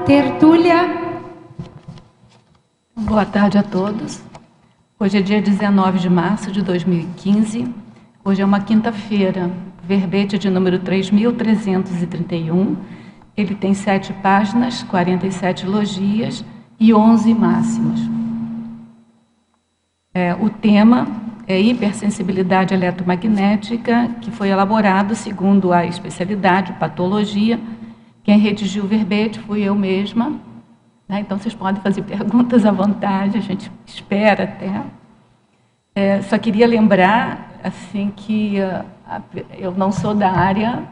Tertúlia. Boa tarde a todos. Hoje é dia 19 de março de 2015. Hoje é uma quinta-feira, verbete de número 3.331. Ele tem 7 páginas, 47 logias e 11 máximas. O tema é hipersensibilidade eletromagnética, que foi elaborado segundo a especialidade, patologia. Quem redigiu o verbete fui eu mesma, né? Então vocês podem fazer perguntas à vontade, a gente espera até. Só queria lembrar assim, que eu não sou da área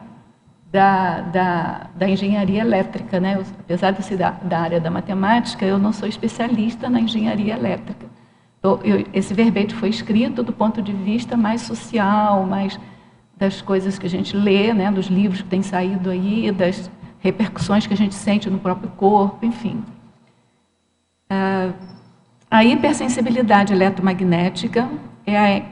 da engenharia elétrica, né? Apesar de ser da área da matemática, eu não sou especialista na engenharia elétrica. Esse verbete foi escrito do ponto de vista mais social, mais das coisas que a gente lê, né? Dos livros que têm saído aí, das repercussões que a gente sente no próprio corpo, enfim. A hipersensibilidade eletromagnética é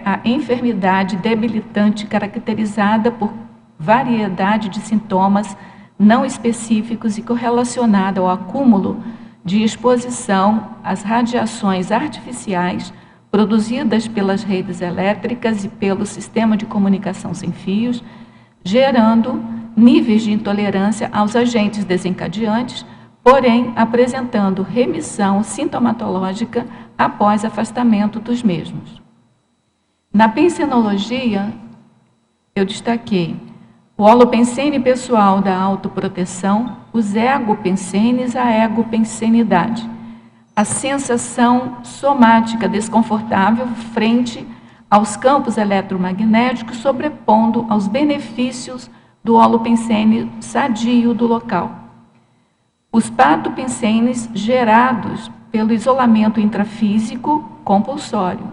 a enfermidade debilitante caracterizada por variedade de sintomas não específicos e correlacionada ao acúmulo de exposição às radiações artificiais produzidas pelas redes elétricas e pelo sistema de comunicação sem fios, gerando níveis de intolerância aos agentes desencadeantes, porém apresentando remissão sintomatológica após afastamento dos mesmos. Na pensenologia, eu destaquei o holopensene pessoal da autoproteção, os egopensenes, a egopensenidade, a sensação somática desconfortável frente aos campos eletromagnéticos, sobrepondo aos benefícios do holopensene sadio do local. Os patopensenes gerados pelo isolamento intrafísico compulsório.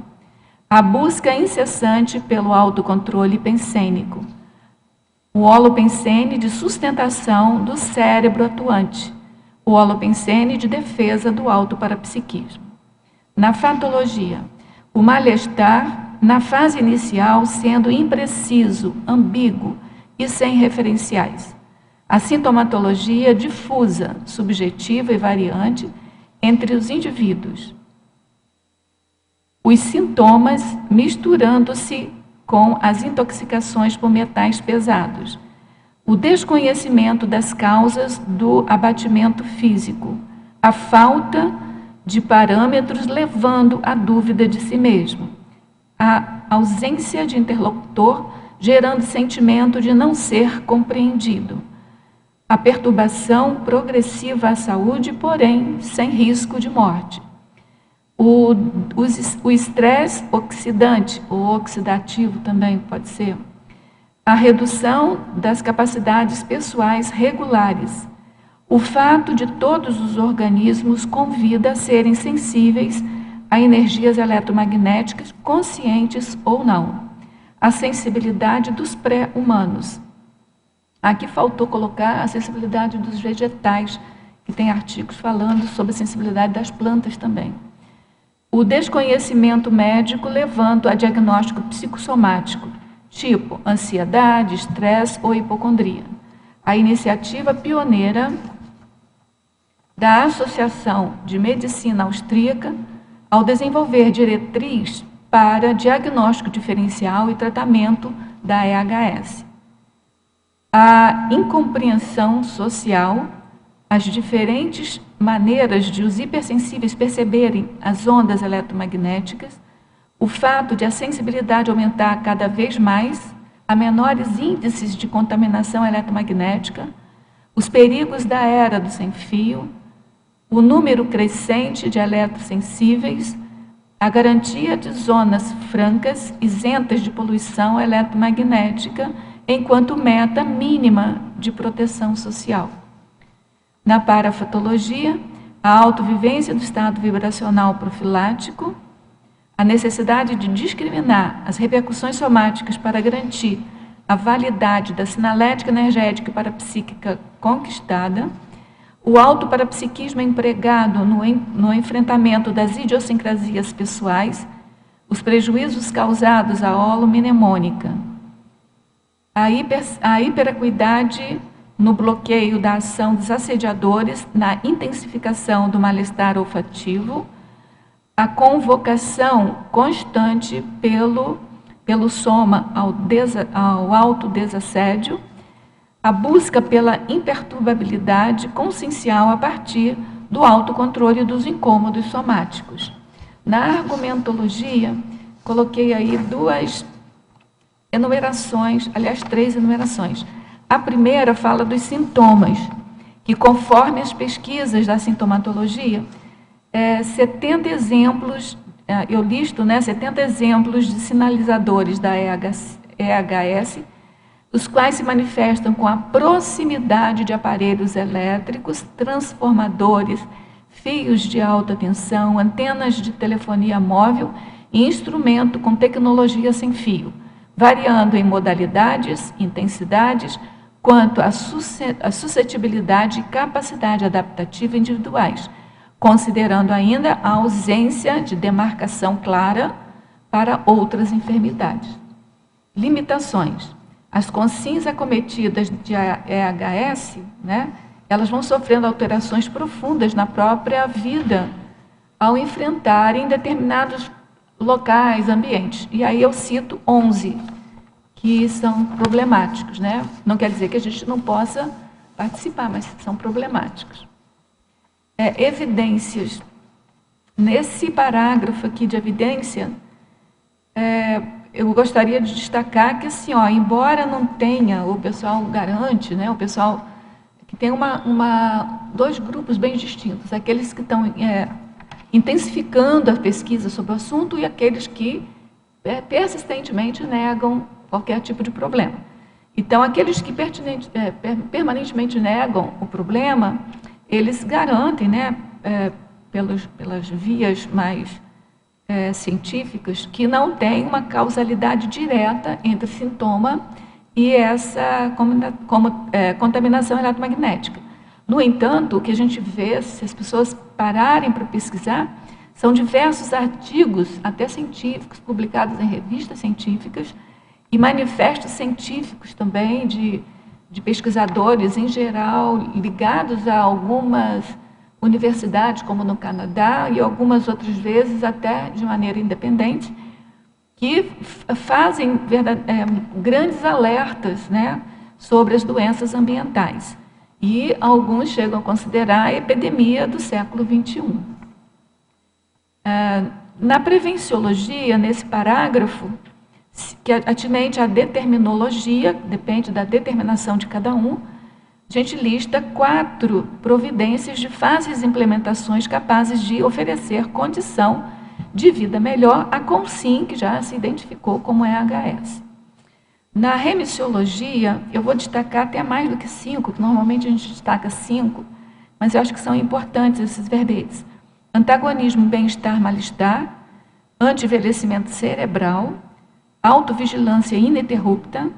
A busca incessante pelo autocontrole pensênico. O holopensene de sustentação do cérebro atuante. O holopensene de defesa do autoparapsiquismo. Na fatologia, o mal-estar na fase inicial sendo impreciso, ambíguo e sem referenciais. A sintomatologia difusa, subjetiva e variante entre os indivíduos. Os sintomas misturando-se com as intoxicações por metais pesados. O desconhecimento das causas do abatimento físico. A falta de parâmetros levando à dúvida de si mesmo. A ausência de interlocutor gerando sentimento de não ser compreendido. A perturbação progressiva à saúde, porém, sem risco de morte. O estresse oxidante, ou oxidativo também pode ser. A redução das capacidades pessoais regulares. O fato de todos os organismos com vida serem sensíveis a energias eletromagnéticas, conscientes ou não. A sensibilidade dos pré-humanos. Aqui faltou colocar a sensibilidade dos vegetais, que tem artigos falando sobre a sensibilidade das plantas também. O desconhecimento médico levando a diagnóstico psicossomático, tipo ansiedade, estresse ou hipocondria. A iniciativa pioneira da Associação de Medicina Austríaca ao desenvolver diretriz para diagnóstico diferencial e tratamento da EHS. A incompreensão social, as diferentes maneiras de os hipersensíveis perceberem as ondas eletromagnéticas, o fato de a sensibilidade aumentar cada vez mais, a menores índices de contaminação eletromagnética, os perigos da era do sem-fio, o número crescente de eletrossensíveis, a garantia de zonas francas, isentas de poluição eletromagnética, enquanto meta mínima de proteção social. Na parafatologia, a autovivência do estado vibracional profilático, a necessidade de discriminar as repercussões somáticas para garantir a validade da sinalética energética e parapsíquica conquistada, o autoparapsiquismo empregado no enfrentamento das idiosincrasias pessoais, os prejuízos causados à holomnemônica, a hiperacuidade no bloqueio da ação dos assediadores, na intensificação do mal-estar olfativo, a convocação constante pelo soma ao autodesassédio, a busca pela imperturbabilidade consciencial a partir do autocontrole dos incômodos somáticos. Na argumentologia, coloquei aí duas enumerações, aliás, 3 enumerações. A primeira fala dos sintomas, que conforme as pesquisas da sintomatologia, 70 exemplos, eu listo, 70 exemplos de sinalizadores da EHS, os quais se manifestam com a proximidade de aparelhos elétricos, transformadores, fios de alta tensão, antenas de telefonia móvel e instrumento com tecnologia sem fio, variando em modalidades, intensidades, quanto à suscetibilidade e capacidade adaptativa individuais, considerando ainda a ausência de demarcação clara para outras enfermidades. Limitações. As consciências acometidas de EHS, elas vão sofrendo alterações profundas na própria vida ao enfrentarem determinados locais, ambientes. E aí eu cito 11 que são problemáticos, Não quer dizer que a gente não possa participar, mas são problemáticos. Evidências. Nesse parágrafo aqui de evidência, eu gostaria de destacar que, assim, embora não tenha, o pessoal garante, o pessoal que tem dois grupos bem distintos, aqueles que estão intensificando a pesquisa sobre o assunto e aqueles que persistentemente negam qualquer tipo de problema. Então, aqueles que permanentemente negam o problema, eles garantem, pelas vias mais científicas, que não tem uma causalidade direta entre sintoma e essa contaminação eletromagnética. No entanto, o que a gente vê, se as pessoas pararem para pesquisar, são diversos artigos, até científicos, publicados em revistas científicas, e manifestos científicos também de pesquisadores, em geral, ligados a algumas universidades, como no Canadá, e algumas outras vezes até de maneira independente, que fazem grandes alertas sobre as doenças ambientais. E alguns chegam a considerar a epidemia do século XXI. Na prevenciologia, nesse parágrafo, que é atinente à determinologia, depende da determinação de cada um, a gente lista 4 providências de fáceis implementações capazes de oferecer condição de vida melhor a consim, que já se identificou como EHS. Na remissiologia, eu vou destacar até mais do que 5, que normalmente a gente destaca 5, mas eu acho que são importantes esses verbetes. Antagonismo, bem-estar, mal-estar, anti-envelhecimento cerebral, autovigilância ininterrupta,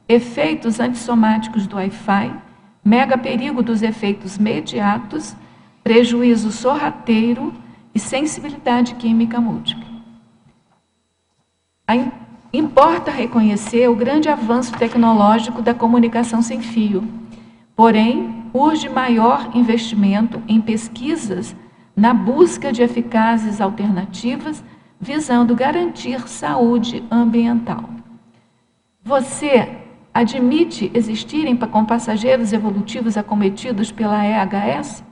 efeitos antissomáticos do Wi-Fi, mega perigo dos efeitos mediatos, prejuízo sorrateiro e sensibilidade química múltipla. Importa reconhecer o grande avanço tecnológico da comunicação sem fio, porém, urge maior investimento em pesquisas na busca de eficazes alternativas visando garantir saúde ambiental. Você admite existirem com passageiros evolutivos acometidos pela EHS?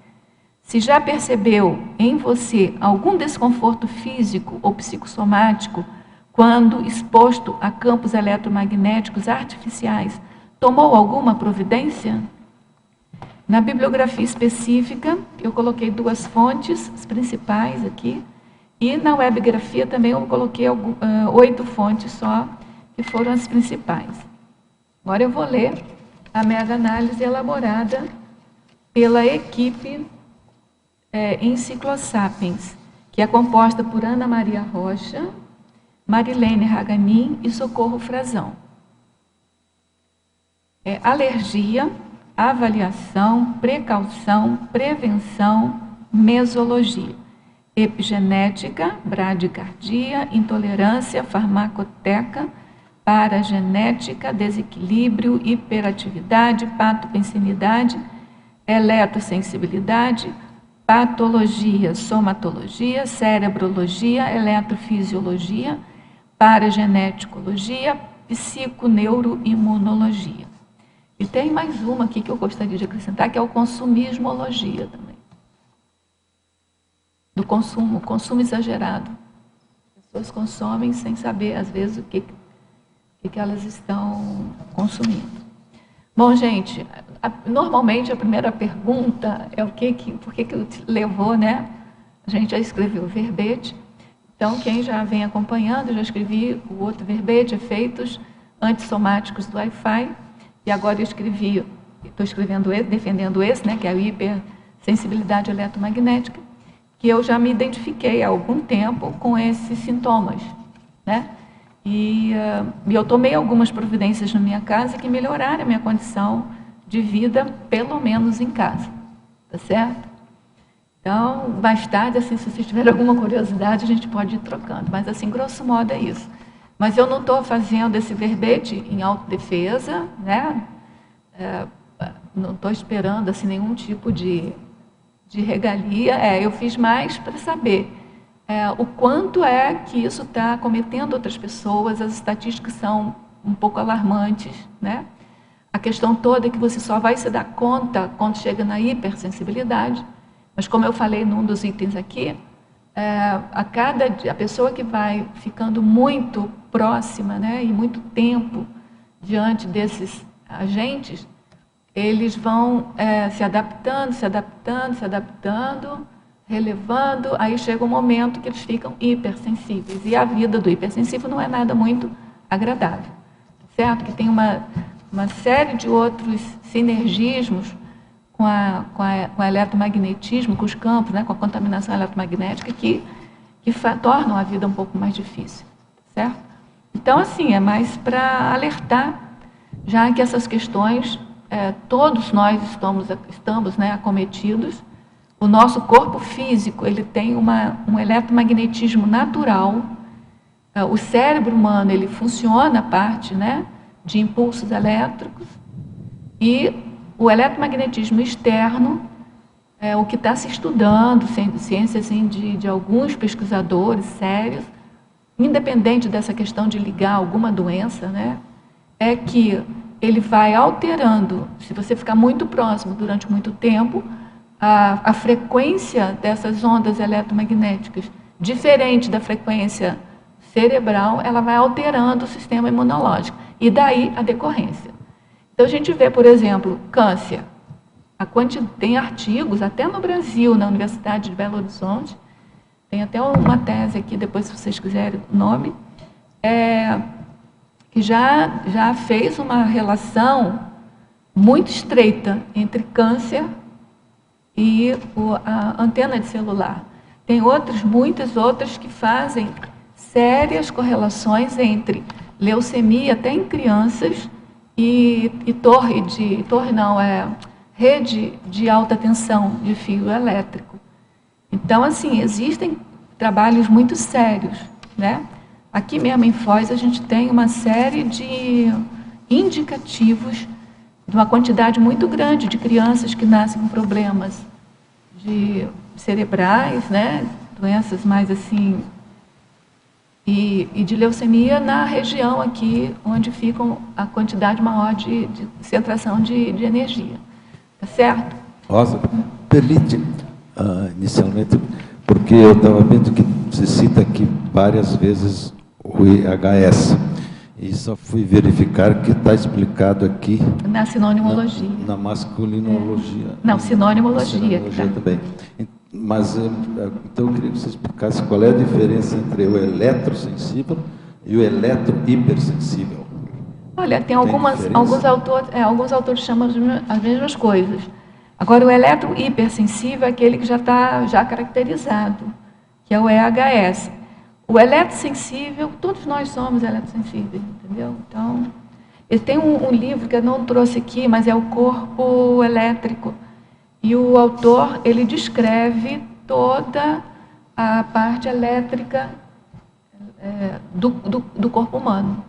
Se já percebeu em você algum desconforto físico ou psicossomático quando exposto a campos eletromagnéticos artificiais, tomou alguma providência? Na bibliografia específica, eu coloquei 2 fontes, as principais aqui, e na webgrafia também eu coloquei 8 fontes só, que foram as principais. Agora eu vou ler a mega-análise elaborada pela equipe Enciclosapiens, que é composta por Ana Maria Rocha, Marilene Raganin e Socorro Frazão. Alergia, avaliação, precaução, prevenção, mesologia, epigenética, bradicardia, intolerância, farmacoteca, paragenética, desequilíbrio, hiperatividade, patopensinidade, eletrosensibilidade, patologia, somatologia, cerebrologia, eletrofisiologia, parageneticologia, psiconeuroimunologia. E tem mais uma aqui que eu gostaria de acrescentar, que é o consumismologia também. Do consumo exagerado. As pessoas consomem sem saber, às vezes, o que elas estão consumindo. Bom, gente, normalmente a primeira pergunta é por que levou, né, a gente a escrever o verbete. Então, quem já vem acompanhando, eu já escrevi o outro verbete, efeitos antissomáticos do Wi-Fi, e agora eu estou escrevendo esse, defendendo esse, né, que é a hipersensibilidade eletromagnética, que eu já me identifiquei há algum tempo com esses sintomas, né? E eu tomei algumas providências na minha casa que melhoraram a minha condição de vida, pelo menos em casa, tá certo? Então, mais tarde, assim, se vocês tiverem alguma curiosidade, a gente pode ir trocando, mas assim, grosso modo é isso. Mas eu não estou fazendo esse verbete em autodefesa, né? Não estou esperando assim, nenhum tipo de regalia, eu fiz mais para saber o quanto é que isso está acometendo outras pessoas. As estatísticas são um pouco alarmantes, né? A questão toda é que você só vai se dar conta quando chega na hipersensibilidade, mas como eu falei num dos itens aqui, a pessoa que vai ficando muito próxima, né, e muito tempo diante desses agentes, eles vão se adaptando, relevando, aí chega um momento que eles ficam hipersensíveis. E a vida do hipersensível não é nada muito agradável, certo? Que tem uma série de outros sinergismos com o eletromagnetismo, com os campos, né, com a contaminação eletromagnética, que tornam a vida um pouco mais difícil, certo? Então, assim, é mais para alertar, já que essas questões, todos nós estamos, né, acometidos. O nosso corpo físico, ele tem um eletromagnetismo natural. O cérebro humano, ele funciona a parte, né, de impulsos elétricos. E o eletromagnetismo externo é o que está se estudando, ciência assim, de alguns pesquisadores sérios, independente dessa questão de ligar alguma doença, né, é que ele vai alterando, se você ficar muito próximo durante muito tempo, a frequência dessas ondas eletromagnéticas, diferente da frequência cerebral, ela vai alterando o sistema imunológico. E daí a decorrência. Então a gente vê, por exemplo, câncer. Tem artigos, até no Brasil, na Universidade de Belo Horizonte, tem até uma tese aqui, depois se vocês quiserem o nome, que já fez uma relação muito estreita entre câncer e a antena de celular. Tem muitas outras que fazem sérias correlações entre leucemia, até em crianças, e rede de alta tensão de fio elétrico. Então, assim, existem trabalhos muito sérios, né? Aqui mesmo em Foz a gente tem uma série de indicativos de uma quantidade muito grande de crianças que nascem com problemas cerebrais, né? Doenças mais assim, e de leucemia na região aqui onde fica a quantidade maior de concentração de energia. Tá certo? Rosa, permite, inicialmente, porque eu estava vendo que você cita aqui várias vezes o IHS, e só fui verificar que está explicado aqui... Na sinonimologia. Na masculinologia. Não, sinonimologia. Sinonimologia também. Mas, então, eu queria que você explicasse qual é a diferença entre o eletrosensível e o eletrohipersensível. Olha, tem alguns autores chamam as mesmas coisas. Agora, o eletrohipersensível é aquele que já está caracterizado, que é o EHS. O eletrosensível, todos nós somos eletrosensíveis, entendeu? Então, tem um livro que eu não trouxe aqui, mas é o Corpo Elétrico. E o autor, ele descreve toda a parte elétrica do corpo humano.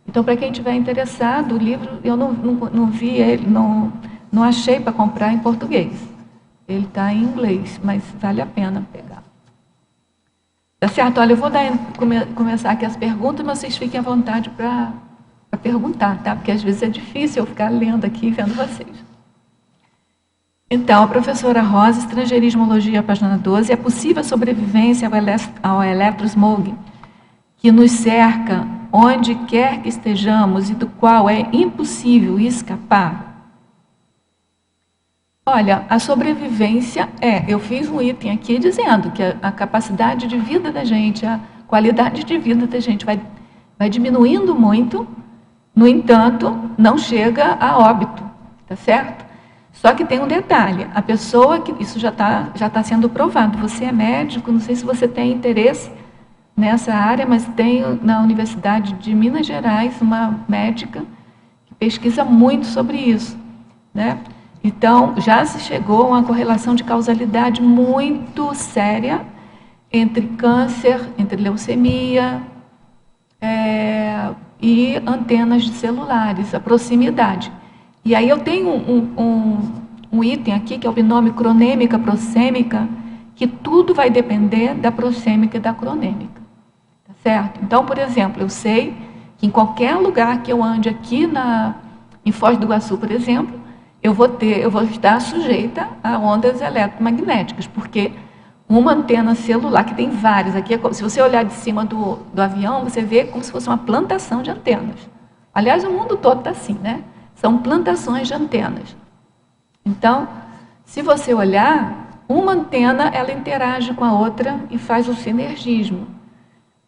Então, para quem estiver interessado, o livro, eu não vi ele, não achei para comprar em português. Ele está em inglês, mas vale a pena pegar. Tá certo? Olha, eu vou começar aqui as perguntas, mas vocês fiquem à vontade para perguntar, tá? Porque às vezes é difícil eu ficar lendo aqui e vendo vocês. Então, a professora Rosa, Estrangeirismologia, página 12, é possível a sobrevivência ao eletrosmog que nos cerca onde quer que estejamos e do qual é impossível escapar? Olha, a sobrevivência eu fiz um item aqui dizendo que a capacidade de vida da gente, a qualidade de vida da gente vai diminuindo muito, no entanto, não chega a óbito, tá certo? Só que tem um detalhe, a pessoa que, isso já tá sendo provado, você é médico, não sei se você tem interesse nessa área, mas tem na Universidade de Minas Gerais uma médica que pesquisa muito sobre isso, né? Então, já se chegou a uma correlação de causalidade muito séria entre câncer, entre leucemia e antenas celulares, a proximidade. E aí eu tenho um item aqui, que é o binômio cronêmica-proxêmica, que tudo vai depender da proxêmica e da cronêmica. Tá certo? Então, por exemplo, eu sei que em qualquer lugar que eu ande aqui em Foz do Iguaçu, por exemplo, eu vou estar sujeita a ondas eletromagnéticas, porque uma antena celular, que tem várias, aqui se você olhar de cima do avião, você vê como se fosse uma plantação de antenas. Aliás, o mundo todo está assim, né? São plantações de antenas. Então, se você olhar, uma antena, ela interage com a outra e faz o sinergismo.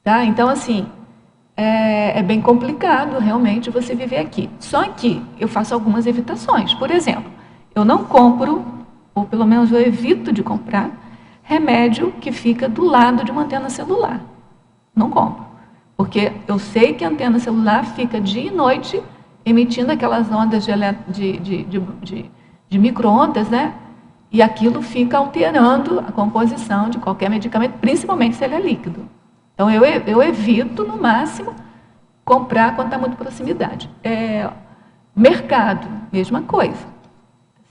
Tá? Então, assim, é bem complicado realmente você viver aqui. Só que eu faço algumas evitações. Por exemplo, eu não compro, ou pelo menos eu evito de comprar, remédio que fica do lado de uma antena celular. Não compro. Porque eu sei que a antena celular fica dia e noite emitindo aquelas ondas de micro-ondas, né? E aquilo fica alterando a composição de qualquer medicamento, principalmente se ele é líquido. Então, eu evito, no máximo, comprar quando está muito proximidade. Mercado, mesma coisa.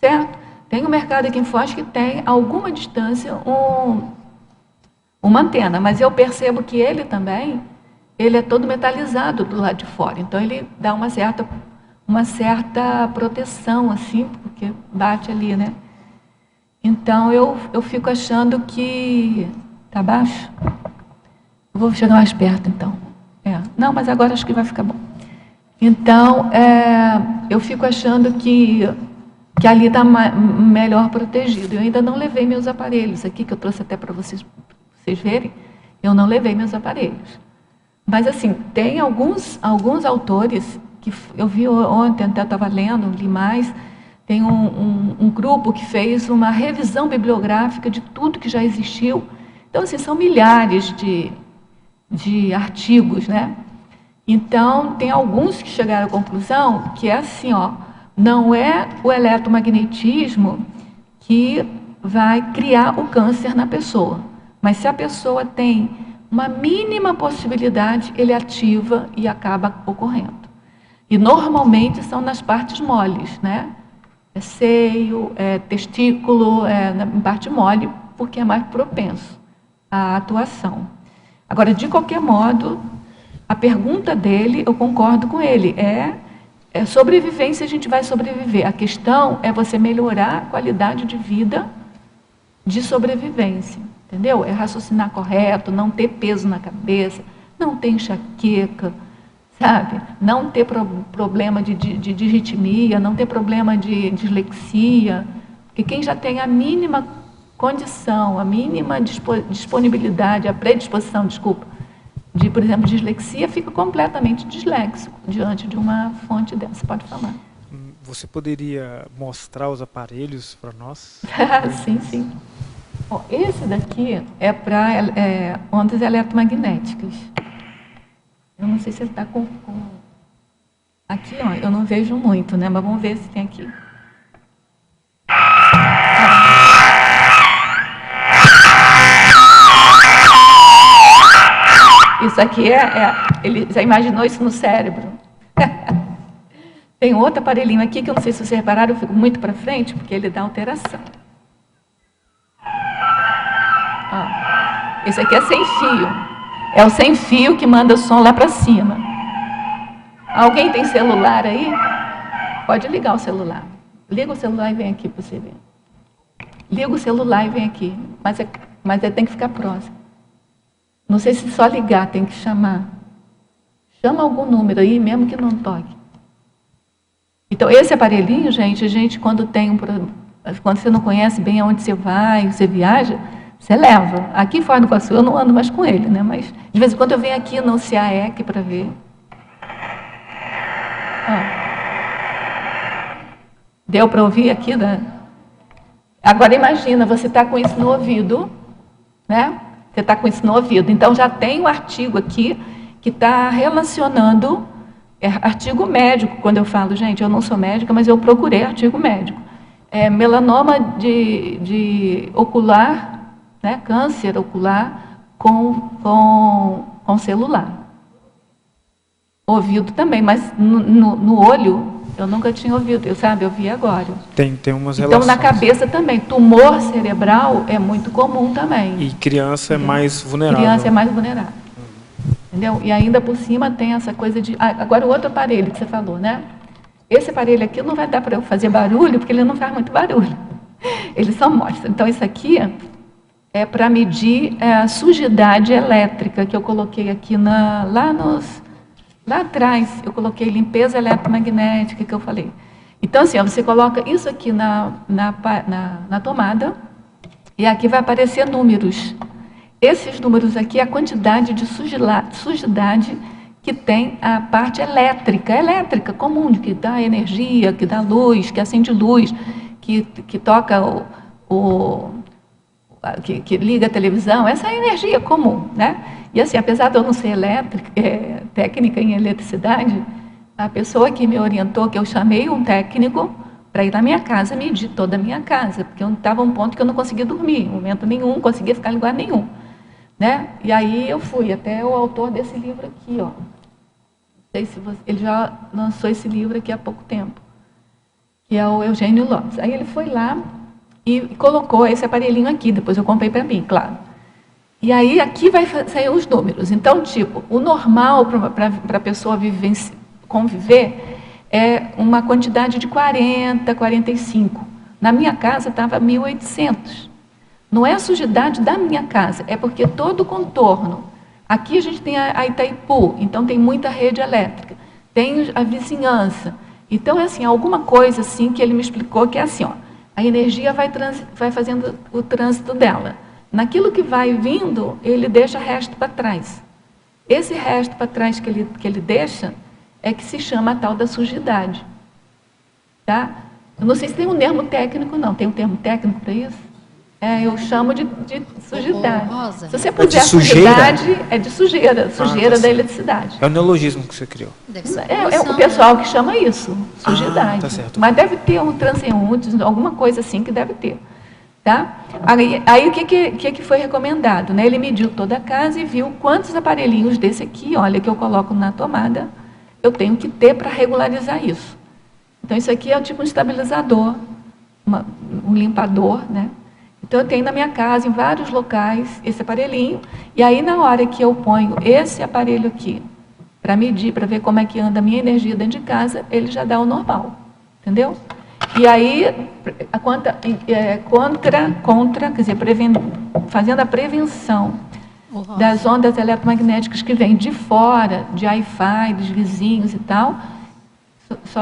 Certo? Tem um mercado aqui em Foz que tem, a alguma distância, uma antena, mas eu percebo que ele também, ele é todo metalizado do lado de fora. Então, ele dá uma certa proteção, assim, porque bate ali, né? Então, eu fico achando que... Está baixo? Eu vou chegar mais perto, então. Não, mas agora acho que vai ficar bom. Então, eu fico achando que ali está melhor protegido. Eu ainda não levei meus aparelhos aqui, que eu trouxe até para vocês verem. Eu não levei meus aparelhos. Mas, assim, tem alguns autores que eu vi ontem, até estava lendo, li mais. Tem um grupo que fez uma revisão bibliográfica de tudo que já existiu. Então, assim, são milhares de artigos, né? Então, tem alguns que chegaram à conclusão que é assim, não é o eletromagnetismo que vai criar o câncer na pessoa, mas se a pessoa tem uma mínima possibilidade, ele ativa e acaba ocorrendo. E normalmente são nas partes moles, né? É seio, é testículo, na parte mole, porque é mais propenso à atuação. Agora, de qualquer modo, a pergunta dele, eu concordo com ele, sobrevivência, a gente vai sobreviver. A questão é você melhorar a qualidade de vida de sobrevivência, entendeu? É raciocinar correto, não ter peso na cabeça, não ter enxaqueca, sabe? Não ter problema de disritmia, não ter problema de dislexia, porque quem já tem a mínima condição, a mínima disponibilidade, a predisposição, de, por exemplo, dislexia, fica completamente disléxico diante de uma fonte dessa. Pode falar. Você poderia mostrar os aparelhos para nós? Sim, sim. Bom, esse daqui é para ondas eletromagnéticas. Eu não sei se ele está com... Aqui, eu não vejo muito, né? Mas vamos ver se tem aqui. Isso aqui ele já imaginou isso no cérebro? Tem outro aparelhinho aqui que eu não sei se vocês repararam, eu fico muito para frente, porque ele dá alteração. Ó, esse aqui é sem fio. É o sem fio que manda o som lá para cima. Alguém tem celular aí? Pode ligar o celular. Liga o celular e vem aqui para você ver. Liga o celular e vem aqui. Mas tem que ficar próximo. Não sei se só ligar, tem que chamar. Chama algum número aí, mesmo que não toque. Então, esse aparelhinho, gente, quando você não conhece bem aonde você vai, você viaja, você leva. Aqui fora do Iguaçu, eu não ando mais com ele, né? Mas, de vez em quando, eu venho aqui no CAEC para ver. Ó. Deu para ouvir aqui, né? Agora, imagina, você está com isso no ouvido, né? Você está com isso no ouvido. Então, já tem um artigo aqui que está relacionando, artigo médico, quando eu falo, gente, eu não sou médica, mas eu procurei artigo médico. Melanoma de ocular, né, câncer ocular com celular. Ouvido também, mas no olho eu nunca tinha ouvido, eu vi agora. Tem umas relações. Então, na cabeça também, tumor cerebral é muito comum também. E criança é mais vulnerável. Criança é mais vulnerável. Entendeu? E ainda por cima tem essa coisa de... agora o outro aparelho que você falou, né? Esse aparelho aqui não vai dar para eu fazer barulho, porque ele não faz muito barulho. Ele só mostra. Então, isso aqui é para medir a sujidade elétrica que eu coloquei aqui lá atrás. Eu coloquei limpeza eletromagnética, que eu falei. Então, assim, você coloca isso aqui na tomada e aqui vai aparecer números. Esses números aqui é a quantidade de sujidade que tem a parte elétrica comum, que dá energia, que dá luz, que acende luz, que toca que liga a televisão, essa é a energia comum, né? E assim, apesar de eu não ser técnica em eletricidade, a pessoa que me orientou, que eu chamei um técnico para ir na minha casa, medir toda a minha casa, porque eu estava um ponto que eu não conseguia dormir, em momento nenhum, não conseguia ficar em lugar nenhum. Né? E aí eu fui até o autor desse livro aqui, ó. Não sei se ele já lançou esse livro aqui há pouco tempo, que é o Eugênio Lopes. Aí ele foi lá e colocou esse aparelhinho aqui, depois eu comprei para mim, claro. E aí aqui vai sair os números. Então, tipo, o normal para a pessoa conviver é uma quantidade de 40, 45. Na minha casa estava 1.800. Não é a sujidade da minha casa, é porque todo o contorno. Aqui a gente tem a Itaipu, então tem muita rede elétrica. Tem a vizinhança. Então, é assim, alguma coisa assim que ele me explicou que é assim, ó, a energia vai fazendo o trânsito dela. Naquilo que vai vindo, ele deixa resto para trás. Esse resto para trás que ele deixa é que se chama a tal da sujidade. Tá? Eu não sei se tem um termo técnico, não. Tem um termo técnico para isso? Eu chamo de sujidade. Rosa. Se você puser sujeira? sujidade, é de sujeira da eletricidade. É o neologismo que você criou. Deve ser É o pessoal que chama isso, sujidade. Tá certo. Mas deve ter um transeúnte, alguma coisa assim que deve ter. Tá? Aí o que foi recomendado? Né? Ele mediu toda a casa e viu quantos aparelhinhos desse aqui, olha, que eu coloco na tomada, eu tenho que ter para regularizar isso. Então, isso aqui é tipo um estabilizador, um limpador, né? Então, eu tenho na minha casa, em vários locais, esse aparelhinho. E aí, na hora que eu ponho esse aparelho aqui, para medir, para ver como é que anda a minha energia dentro de casa, ele já dá o normal. Entendeu? E aí, quer dizer, fazendo a prevenção das ondas eletromagnéticas que vêm de fora, de Wi-Fi, dos vizinhos e tal,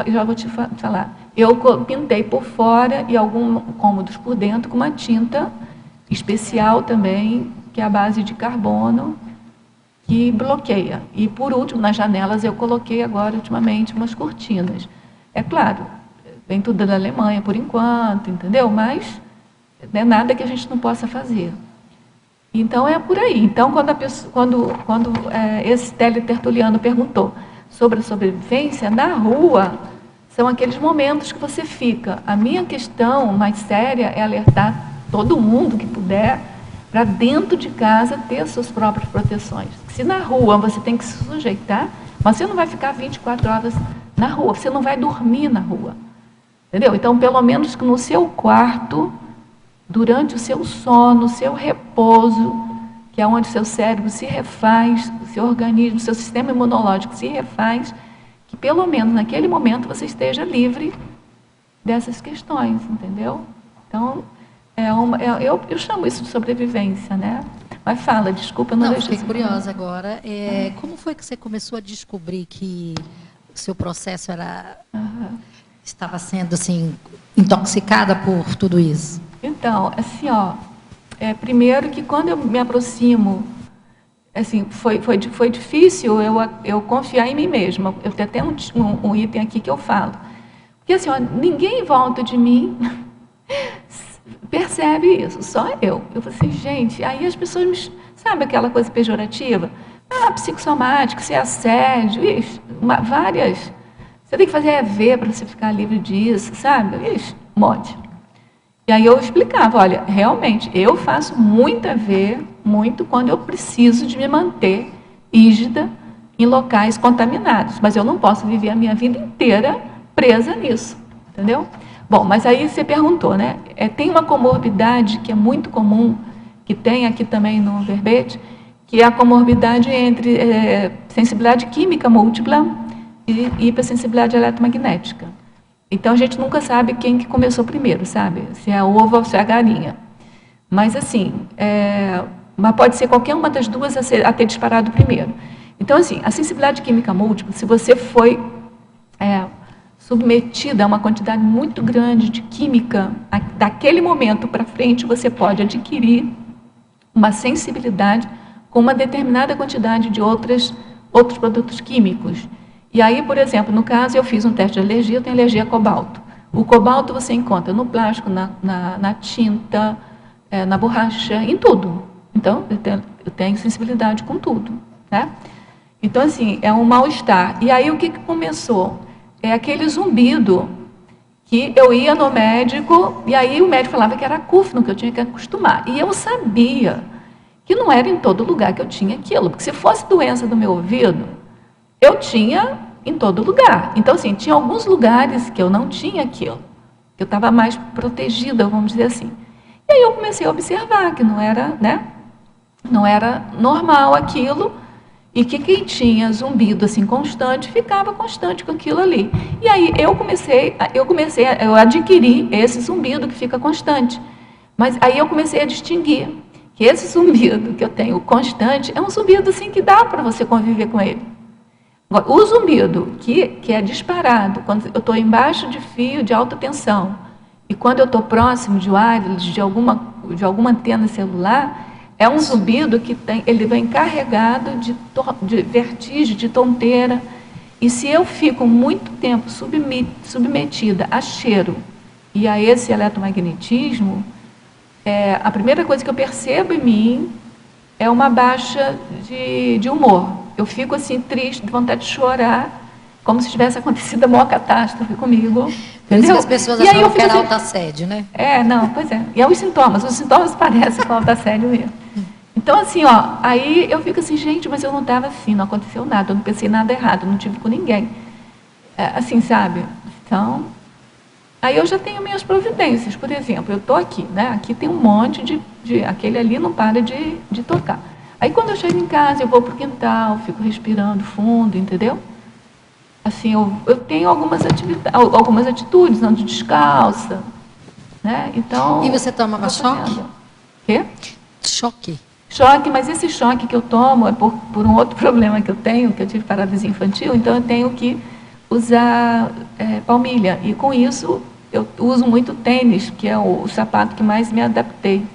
já vou te falar. Eu pintei por fora e alguns cômodos por dentro com uma tinta especial também, que é a base de carbono, que bloqueia. E, por último, nas janelas, eu coloquei agora, ultimamente, umas cortinas. É claro, vem tudo da Alemanha, por enquanto, entendeu? Mas não é nada que a gente não possa fazer. Então, é por aí. Então, quando esse teletertuliano perguntou sobre a sobrevivência, na rua, são aqueles momentos que você fica. A minha questão mais séria é alertar todo mundo que puder para dentro de casa ter suas próprias proteções. Se na rua você tem que se sujeitar, Mas você não vai ficar 24 horas na rua, você não vai dormir na rua. Entendeu? Então, pelo menos que no seu quarto, durante o seu sono, o seu repouso, que é onde o seu cérebro se refaz, o seu organismo, o seu sistema imunológico se refaz, que pelo menos naquele momento você esteja livre dessas questões, entendeu? Então, eu chamo isso de sobrevivência, né? Mas fala, desculpa, eu não deixei. Fiquei curiosa agora. Como foi que você começou a descobrir que o seu processo estava sendo assim intoxicada por tudo isso? Então, assim, primeiro que quando eu me aproximo, assim, foi difícil eu confiar em mim mesma. Eu tenho até um item aqui que eu falo. Porque assim, ninguém em volta de mim percebe isso, só eu. Eu falei assim, gente, aí as pessoas sabe aquela coisa pejorativa? Psicossomático, isso é assédio, várias. Você tem que fazer EV para você ficar livre disso, sabe? Um monte. E aí eu explicava, olha, realmente, eu faço muito EV, muito quando eu preciso de me manter rígida em locais contaminados, mas eu não posso viver a minha vida inteira presa nisso, entendeu? Bom, mas aí você perguntou, né? Tem uma comorbidade que é muito comum, que tem aqui também no verbete, que é a comorbidade entre sensibilidade química múltipla e hipersensibilidade eletromagnética. Então, a gente nunca sabe quem que começou primeiro, sabe? Se é a ova ou se é a galinha. Mas, assim, mas pode ser qualquer uma das duas a ter disparado primeiro. Então, assim, a sensibilidade química múltipla, se você foi submetida a uma quantidade muito grande de química, daquele momento para frente, você pode adquirir uma sensibilidade com uma determinada quantidade de outros produtos químicos. E aí, por exemplo, no caso, eu fiz um teste de alergia, eu tenho alergia a cobalto. O cobalto você encontra no plástico, na tinta, na borracha, em tudo. Então, eu tenho sensibilidade com tudo, né? Então, assim, é um mal-estar. E aí, o que começou? É aquele zumbido que eu ia no médico, e aí o médico falava que era acúfeno, que eu tinha que acostumar. E eu sabia que não era em todo lugar que eu tinha aquilo, porque se fosse doença do meu ouvido, eu tinha em todo lugar. Então, assim, tinha alguns lugares que eu não tinha aquilo, que eu estava mais protegida, vamos dizer assim. E aí eu comecei a observar que não era, né, não era normal aquilo, e que quem tinha zumbido assim constante, ficava constante com aquilo ali. E aí eu adquiri esse zumbido que fica constante. Mas aí eu comecei a distinguir que esse zumbido que eu tenho constante é um zumbido assim que dá para você conviver com ele. O zumbido que é disparado, quando eu estou embaixo de fio de alta tensão, e quando eu estou próximo de wireless, de alguma antena celular, é um zumbido que ele vem carregado de vertigem, de tonteira. E se eu fico muito tempo submetida a cheiro e a esse eletromagnetismo, a primeira coisa que eu percebo em mim é uma baixa de humor. Eu fico assim triste, de vontade de chorar, como se tivesse acontecido a maior catástrofe comigo. Por isso que as pessoas acham que era autoassédio, né? Não, pois é. E os sintomas parecem com autoassédio mesmo. Então, assim, aí eu fico assim, gente, mas eu não estava assim, não aconteceu nada, eu não pensei nada errado, não tive com ninguém. Assim, sabe? Então, aí eu já tenho minhas providências. Por exemplo, eu estou aqui, né? Aqui tem um monte aquele ali não para de tocar. Aí quando eu chego em casa, eu vou para o quintal, fico respirando fundo, entendeu? Assim, eu tenho algumas atitudes, ando descalça, né? Então... E você tomava choque? Quê? Choque. Choque, mas esse choque que eu tomo é por um outro problema que eu tenho, que eu tive paralisia infantil, então eu tenho que usar palmilha. E com isso, eu uso muito tênis, que é o sapato que mais me adaptei.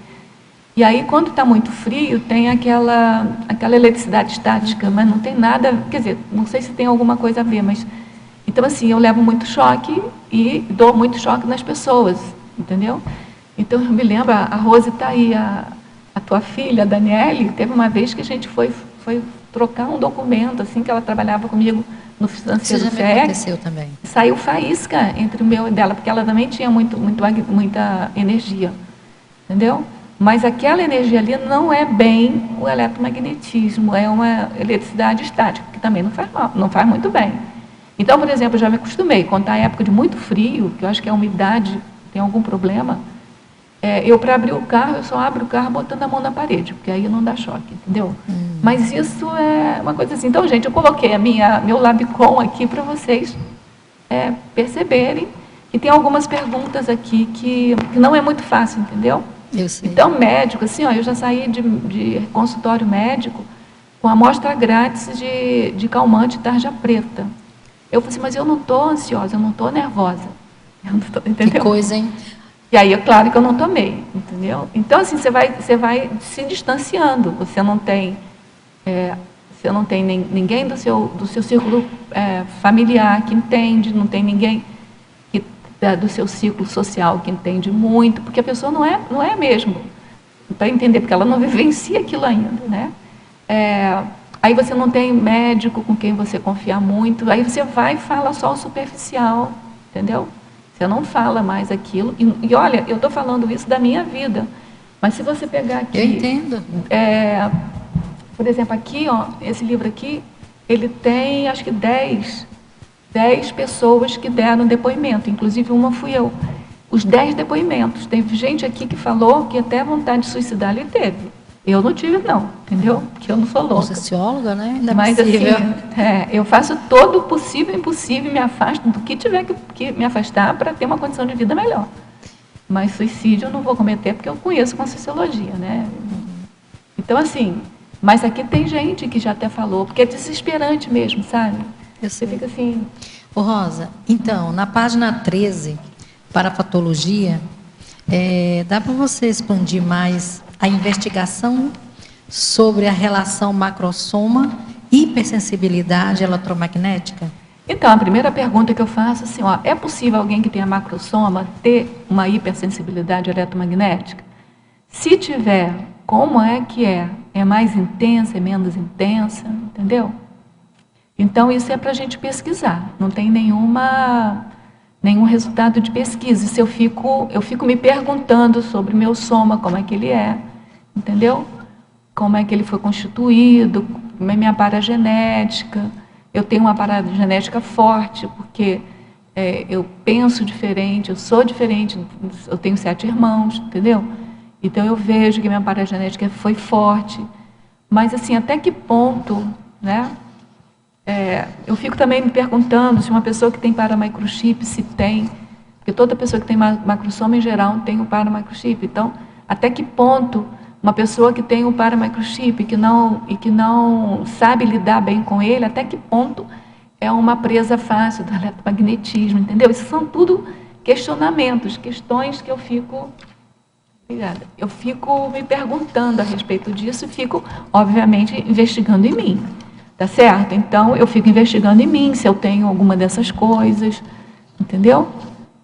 E aí, quando está muito frio, tem aquela eletricidade estática, mas não tem nada, quer dizer, não sei se tem alguma coisa a ver, mas... Então, assim, eu levo muito choque e dou muito choque nas pessoas, entendeu? Então, eu me lembro, a Rose está aí, a tua filha, a Daniele, teve uma vez que a gente foi trocar um documento, assim, que ela trabalhava comigo no financeiro FEC. Isso já me aconteceu também. Saiu faísca entre o meu e dela, porque ela também tinha muita energia, entendeu? Mas aquela energia ali não é bem o eletromagnetismo, é uma eletricidade estática, que também não faz mal, não faz muito bem. Então, por exemplo, eu já me acostumei, quando está em época de muito frio, que eu acho que a umidade tem algum problema, eu, para abrir o carro, eu só abro o carro botando a mão na parede, porque aí não dá choque, entendeu? Mas isso é uma coisa assim. Então, gente, eu coloquei meu Labicon aqui para vocês perceberem. E tem algumas perguntas aqui que não é muito fácil, entendeu? Eu sei. Então, médico, assim, ó, eu já saí de consultório médico com amostra grátis de calmante tarja preta. Eu falei assim, mas eu não estou ansiosa, eu não estou nervosa. Eu não tô, entendeu? Que coisa, hein? E aí, é claro que eu não tomei, entendeu? Então, assim, você vai se distanciando. Você não tem ninguém do seu círculo familiar que entende, não tem ninguém do seu ciclo social que entende muito, porque a pessoa não é mesmo para entender, porque ela não vivencia aquilo ainda, né? Aí você não tem médico com quem você confia muito, aí você vai e fala só o superficial, entendeu? Você não fala mais aquilo. E olha, eu estou falando isso da minha vida. Mas se você pegar aqui... Eu entendo. Por exemplo, aqui, ó, esse livro aqui, ele tem, acho que 10 pessoas que deram depoimento. Inclusive, uma fui eu. Os 10 depoimentos. Teve gente aqui que falou que até vontade de suicidar ele teve. Eu não tive, não, entendeu? Porque eu não sou louca. Socióloga, né? Ainda Mas possível. assim, eu faço todo o possível e impossível, me afasto do que tiver que me afastar para ter uma condição de vida melhor. Mas suicídio eu não vou cometer porque eu conheço com sociologia, né? Então, assim, mas aqui tem gente que já até falou, porque é desesperante mesmo, sabe? Você fica assim... Ô Rosa, então, na página 13, para a patologia, dá para você expandir mais a investigação sobre a relação macrosoma hipersensibilidade eletromagnética? Então, a primeira pergunta que eu faço é assim, ó, é possível alguém que tenha macrosoma ter uma hipersensibilidade eletromagnética? Se tiver, como é que é? É mais intensa, é menos intensa, entendeu? Então, isso é para a gente pesquisar, não tem nenhum resultado de pesquisa. Isso eu fico me perguntando sobre meu soma, como é que ele é, entendeu? Como é que ele foi constituído, como é minha paragenética. Eu tenho uma paragenética forte, porque eu penso diferente, eu sou diferente, eu tenho 7 irmãos, entendeu? Então, eu vejo que minha paragenética foi forte. Mas, assim, até que ponto, né? Eu fico também me perguntando se uma pessoa que tem paramicrochip, se tem, porque toda pessoa que tem macrosoma, em geral, tem o paramicrochip. Então, até que ponto uma pessoa que tem o paramicrochip e que não sabe lidar bem com ele, até que ponto é uma presa fácil do eletromagnetismo, entendeu? Isso são tudo questionamentos, questões que eu fico me perguntando a respeito disso e fico, obviamente, investigando em mim. Tá certo? Então, eu fico investigando em mim, se eu tenho alguma dessas coisas, entendeu?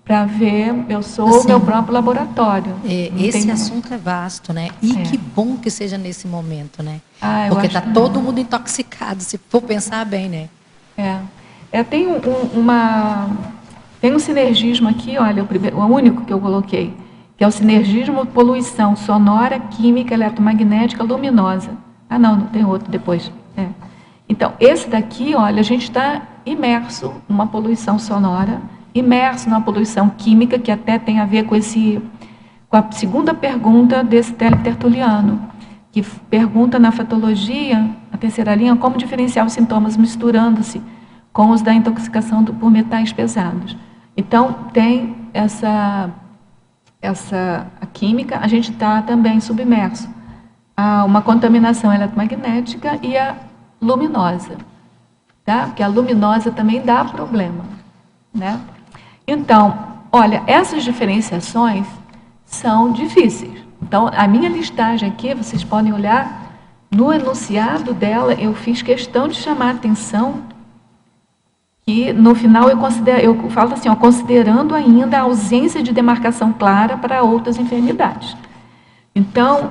Para ver, eu sou o meu próprio laboratório. Esse assunto é vasto, né? E que bom que seja nesse momento, né? Porque está todo mundo intoxicado, se for pensar bem, né? Tem um sinergismo aqui, olha, o único que eu coloquei, que é o sinergismo poluição sonora, química, eletromagnética, luminosa. Não tem outro depois. Então, esse daqui, olha, a gente está imerso numa poluição sonora, imerso numa poluição química, que até tem a ver com a segunda pergunta desse teletertuliano, que pergunta na fatologia, a terceira linha, como diferenciar os sintomas misturando-se com os da intoxicação por metais pesados. Então, tem a química, a gente está também submerso a uma contaminação eletromagnética e a luminosa, tá? Porque a luminosa também dá problema, né? Então, olha, essas diferenciações são difíceis. Então, a minha listagem aqui, vocês podem olhar, no enunciado dela, eu fiz questão de chamar a atenção que, no final, eu falo assim, ó, considerando ainda a ausência de demarcação clara para outras enfermidades. Então,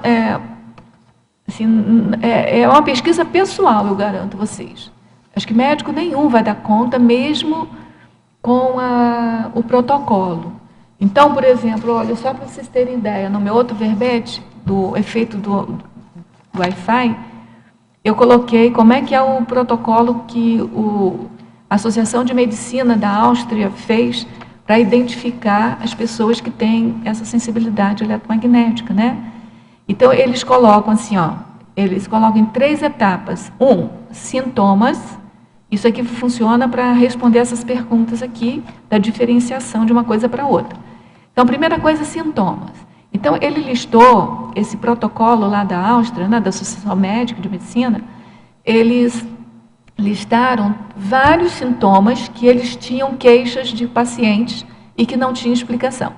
é uma pesquisa pessoal, eu garanto vocês. Acho que médico nenhum vai dar conta, mesmo com o protocolo. Então, por exemplo, olha, só para vocês terem ideia, no meu outro verbete, do efeito do Wi-Fi, eu coloquei como é que é o protocolo que a Associação de Medicina da Áustria fez para identificar as pessoas que têm essa sensibilidade eletromagnética, né? Então, eles colocam assim, ó, eles colocam em 3 etapas. Sintomas. Isso aqui funciona para responder essas perguntas aqui, da diferenciação de uma coisa para outra. Então, a primeira coisa, sintomas. Então, ele listou esse protocolo lá da Áustria, né, da Associação Médica de Medicina, eles listaram vários sintomas que eles tinham queixas de pacientes e que não tinham explicação.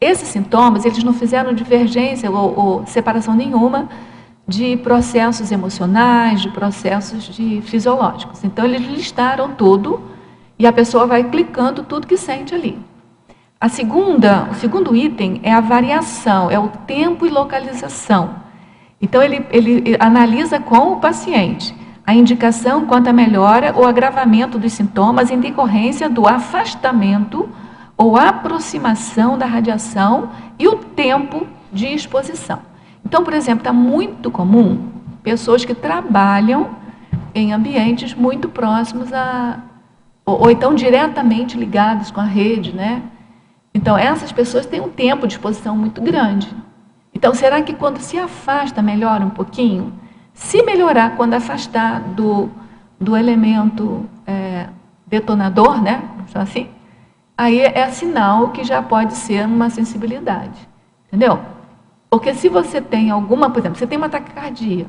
Esses sintomas, eles não fizeram divergência ou separação nenhuma de processos emocionais, de processos fisiológicos. Então, eles listaram tudo e a pessoa vai clicando tudo que sente ali. O segundo item é a variação, é o tempo e localização. Então, ele analisa com o paciente a indicação quanto à melhora ou agravamento dos sintomas em decorrência do afastamento ou aproximação da radiação e o tempo de exposição. Então, por exemplo, está muito comum pessoas que trabalham em ambientes muito próximos ou então diretamente ligados com a rede, né? Então, essas pessoas têm um tempo de exposição muito grande. Então, será que quando se afasta melhora um pouquinho? Se melhorar quando afastar do elemento detonador, né? Assim, aí é sinal que já pode ser uma sensibilidade. Entendeu? Porque se você tem alguma, por exemplo, você tem uma taquicardia,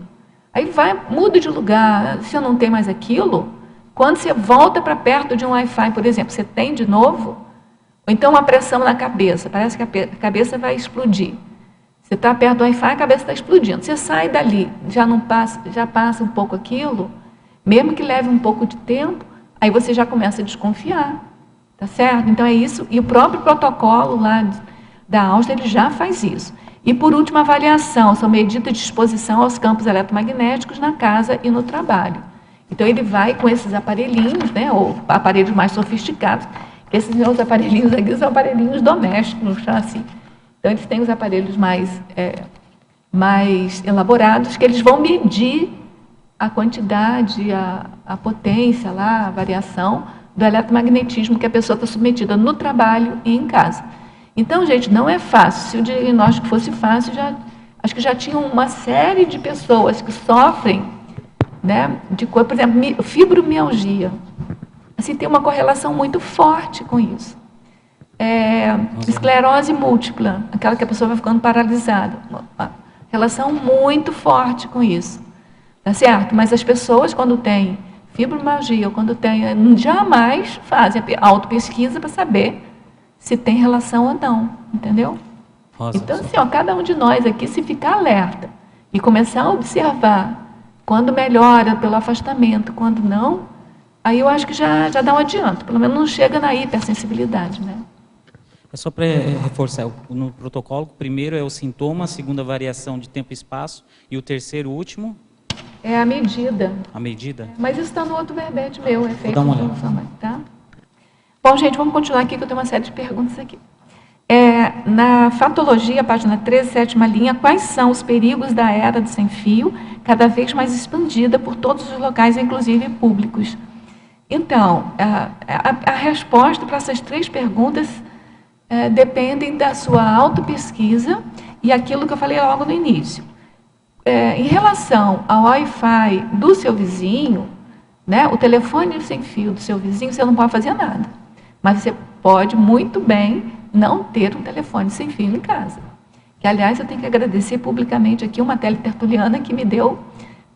aí muda de lugar, se não tem mais aquilo, quando você volta para perto de um Wi-Fi, por exemplo, você tem de novo, ou então uma pressão na cabeça, parece que a cabeça vai explodir. Você está perto do Wi-Fi, a cabeça está explodindo. Você sai dali, já passa um pouco aquilo, mesmo que leve um pouco de tempo, aí você já começa a desconfiar, tá certo? Então é isso, e o próprio protocolo lá da Áustria, ele já faz isso. E, por último, a avaliação, são medidas de exposição aos campos eletromagnéticos na casa e no trabalho. Então, ele vai com esses aparelhinhos, né, ou aparelhos mais sofisticados. Esses meus aparelhinhos aqui são aparelhinhos domésticos, assim. Então, eles têm os aparelhos mais elaborados, que eles vão medir a quantidade, a potência, lá, a variação do eletromagnetismo que a pessoa está submetida no trabalho e em casa. Então, gente, não é fácil. Se o diagnóstico fosse fácil, acho que já tinham uma série de pessoas que sofrem, né, por exemplo, fibromialgia. Assim, tem uma correlação muito forte com isso. Esclerose múltipla, aquela que a pessoa vai ficando paralisada. Uma relação muito forte com isso. Tá certo? Mas as pessoas, quando têm fibromialgia, ou quando têm, jamais fazem a autopesquisa para saber se tem relação ou não, entendeu? Nossa, então, assim, ó, cada um de nós aqui, se ficar alerta e começar a observar quando melhora pelo afastamento, quando não, aí eu acho que já dá um adianto, pelo menos não chega na hipersensibilidade, né? É só para reforçar, no protocolo, o primeiro é o sintoma, a segunda variação de tempo e espaço, e o terceiro, último? É a medida. A medida? Mas isso está no outro verbete meu, é feito Vou dar uma olhada. Tá? Bom, gente, vamos continuar aqui, que eu tenho uma série de perguntas aqui. Na fatologia, página 13, 7ª linha, quais são os perigos da era do sem-fio, cada vez mais expandida por todos os locais, inclusive públicos? Então, a resposta para essas 3 perguntas dependem da sua autopesquisa e aquilo que eu falei logo no início. Em relação ao Wi-Fi do seu vizinho, né, o telefone sem fio do seu vizinho, você não pode fazer nada. Mas você pode muito bem não ter um telefone sem fio em casa. Que, aliás, eu tenho que agradecer publicamente aqui uma teletertuliana que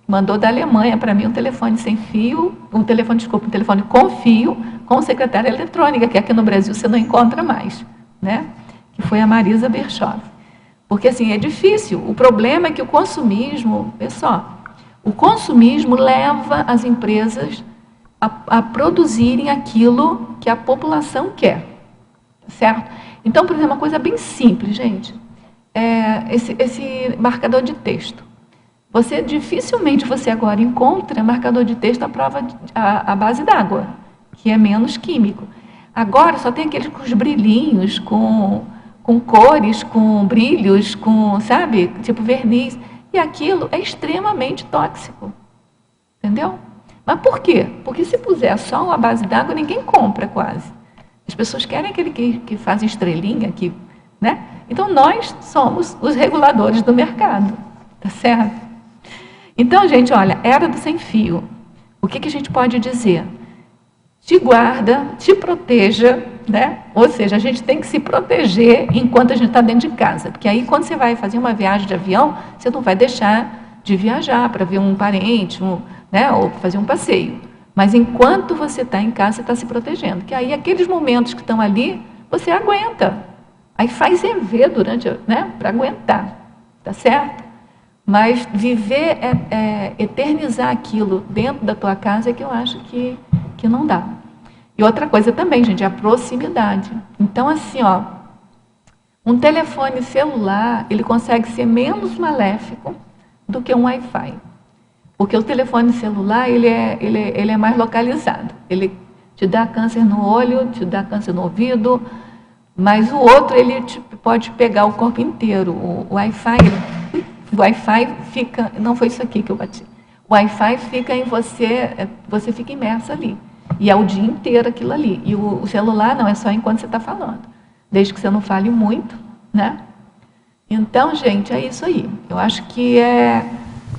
mandou da Alemanha para mim um telefone sem fio, um telefone com fio, com secretária eletrônica, que aqui no Brasil você não encontra mais, né? Que foi a Marisa Berchoff. Porque, assim, é difícil. O problema é que o consumismo, pessoal, o consumismo leva as empresas a produzirem aquilo que a população quer, certo? Então, por exemplo, uma coisa bem simples, gente, esse marcador de texto. Dificilmente você agora encontra marcador de texto à base d'água, que é menos químico. Agora só tem aqueles com os brilhinhos, com com cores, com brilhos, com, sabe, tipo verniz. E aquilo é extremamente tóxico. Entendeu? Mas por quê? Porque se puser só uma base d'água, ninguém compra quase. As pessoas querem aquele que faz estrelinha, né? Então, nós somos os reguladores do mercado. Tá certo? Então, gente, olha, era do sem fio. O que a gente pode dizer? Te guarda, te proteja, né? Ou seja, a gente tem que se proteger enquanto a gente está dentro de casa. Porque aí, quando você vai fazer uma viagem de avião, você não vai deixar de viajar para ver um parente, né? Ou fazer um passeio. Mas enquanto você está em casa, você está se protegendo. Que aí, aqueles momentos que estão ali, você aguenta. Aí faz EV durante, né? Para aguentar. Tá certo? Mas viver, eternizar aquilo dentro da tua casa é que eu acho que não dá. E outra coisa também, gente, é a proximidade. Então, assim, ó, um telefone celular, ele consegue ser menos maléfico do que um Wi-Fi. Porque o telefone celular, ele é mais localizado. Ele te dá câncer no olho, te dá câncer no ouvido, mas o outro, ele pode pegar o corpo inteiro. O Wi-Fi fica... Não foi isso aqui que eu bati. O Wi-Fi fica em você, você fica imerso ali. E é o dia inteiro aquilo ali. E o celular não, é só enquanto você está falando. Desde que você não fale muito, né? Então, gente, é isso aí. Eu acho que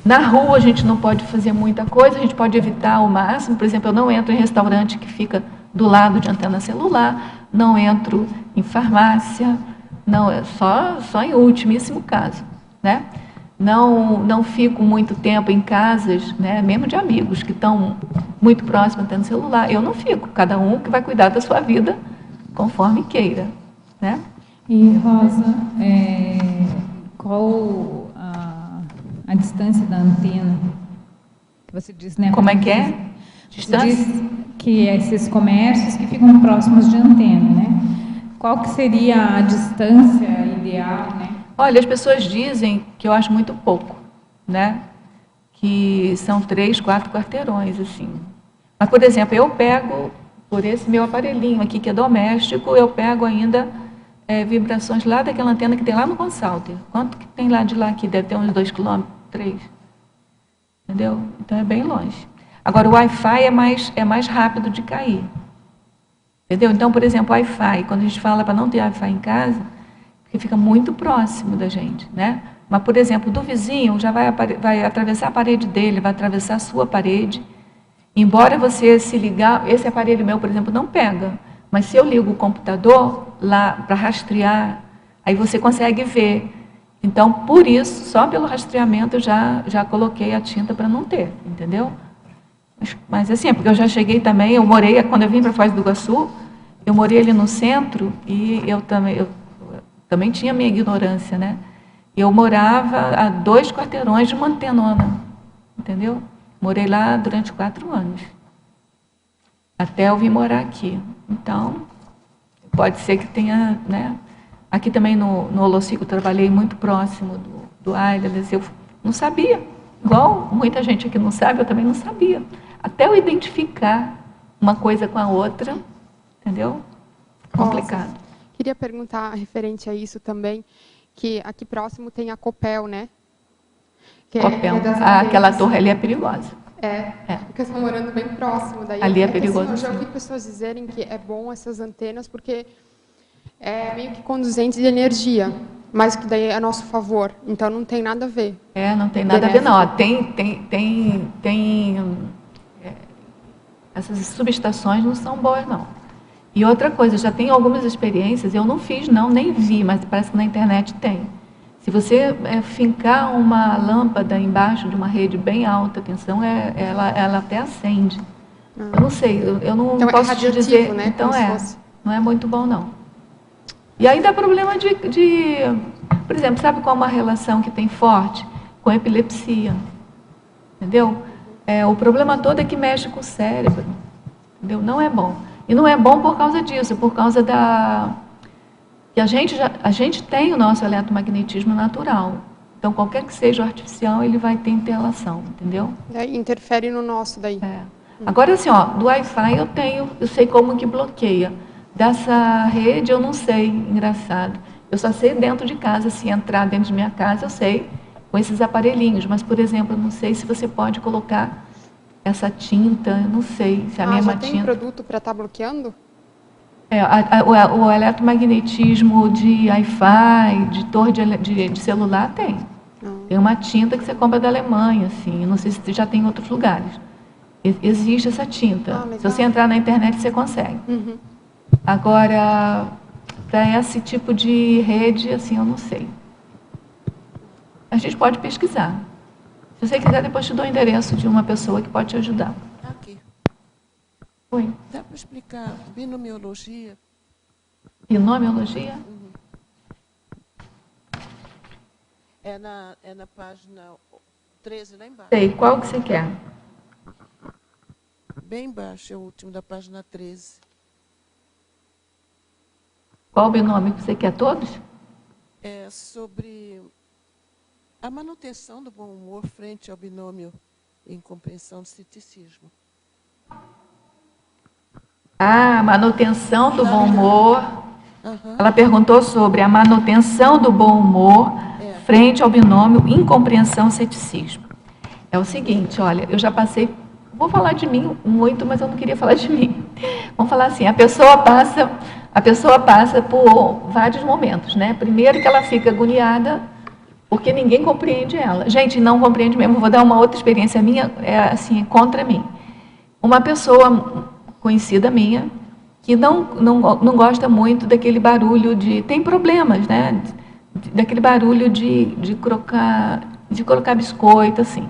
na rua a gente não pode fazer muita coisa, a gente pode evitar ao máximo. Por exemplo, eu não entro em restaurante que fica do lado de antena celular, não entro em farmácia, não, só em ultimíssimo caso, né? Não fico muito tempo em casas, né, mesmo de amigos que estão muito próximos tendo celular. Eu não fico, cada um que vai cuidar da sua vida conforme queira, né? E, Rosa, qual a distância da antena? Que você diz, né? Como é que é? Você diz que esses comércios que ficam próximos de antena, né? Qual que seria a distância ideal, né? Olha, as pessoas dizem que eu acho muito pouco, né? Que são 3, 4 quarteirões, assim. Mas, por exemplo, eu pego, por esse meu aparelhinho aqui, que é doméstico, eu pego ainda vibrações lá daquela antena que tem lá no Consalter. Quanto que tem lá de lá aqui? Deve ter uns 2 quilômetros, 3. Entendeu? Então, é bem longe. Agora, o Wi-Fi é mais rápido de cair. Entendeu? Então, por exemplo, o Wi-Fi, quando a gente fala para não ter Wi-Fi em casa, porque fica muito próximo da gente, né? Mas, por exemplo, do vizinho já vai atravessar a parede dele, vai atravessar a sua parede. Embora você se ligar, esse aparelho meu, por exemplo, não pega. Mas se eu ligo o computador lá para rastrear, aí você consegue ver. Então, por isso, só pelo rastreamento eu já coloquei a tinta para não ter, entendeu? Mas assim, porque eu já cheguei também, quando eu vim para Foz do Iguaçu, eu morei ali no centro e eu também tinha minha ignorância, né? Eu morava a 2 quarteirões de uma antenona, entendeu? Morei lá durante 4 anos, até eu vir morar aqui. Então, pode ser que tenha, né? Aqui também no Holocico eu trabalhei muito próximo do Ailes, eu não sabia. Igual muita gente aqui não sabe, eu também não sabia. Até eu identificar uma coisa com a outra, entendeu? Complicado. Nossa, queria perguntar referente a isso também, que aqui próximo tem a Copel, né? Copel. Aquela torre ali é perigosa. Porque estão morando bem próximo. Daí ali é perigoso. Assim, eu já ouvi pessoas dizerem que é bom essas antenas porque é meio que conduzente de energia, mas que daí é a nosso favor. Então não tem nada a ver. Não tem nada a ver, não. Essas subestações não são boas, não. E outra coisa, já tenho algumas experiências, eu não fiz, não, nem vi, mas parece que na internet tem. Se você fincar uma lâmpada embaixo de uma rede bem alta tensão, ela até acende. Eu não sei, eu não então posso te dizer. Né? Então não é muito bom, não. E aí dá problema por exemplo, sabe qual é uma relação que tem forte? Com epilepsia. Entendeu? O problema todo é que mexe com o cérebro. Entendeu? Não é bom. E não é bom por causa disso, por causa que a gente tem o nosso eletromagnetismo natural. Então, qualquer que seja o artificial, ele vai ter interrelação, entendeu? Interfere no nosso daí. Agora, assim, do Wi-Fi eu sei como que bloqueia. Dessa rede eu não sei, engraçado. Eu só sei dentro de casa, se entrar dentro de minha casa, eu sei com esses aparelhinhos. Mas, por exemplo, eu não sei se você pode colocar essa tinta, eu não sei se a mesma já tem tinta... produto para estar bloqueando? O eletromagnetismo de Wi-Fi, de torre de celular, tem. Tem uma tinta que você compra da Alemanha, assim, não sei se já tem em outros lugares. Existe essa tinta. Se você entrar na internet, você consegue. Agora, para esse tipo de rede, assim, eu não sei. A gente pode pesquisar. Se você quiser, depois te dou o endereço de uma pessoa que pode te ajudar. Aqui. Oi. Dá para explicar binomiologia? Binomiologia? É na página 13, lá embaixo. Sei. Qual que você quer? Bem embaixo, é o último da página 13. Qual binômio que você quer? Todos? É sobre a manutenção do bom humor frente ao binômio incompreensão do ceticismo. Manutenção do bom humor. Ela perguntou sobre a manutenção do bom humor frente ao binômio incompreensão ceticismo. É o seguinte, olha, eu já passei, vou falar de mim muito, mas eu não queria falar de mim. Vamos falar assim, a pessoa passa por vários momentos, né? Primeiro que ela fica agoniada porque ninguém compreende ela. Gente, não compreende mesmo. Vou dar uma outra experiência minha, assim, contra mim. Uma pessoa conhecida minha que não gosta muito daquele barulho de... Tem problemas, né? Daquele barulho de colocar biscoito, assim.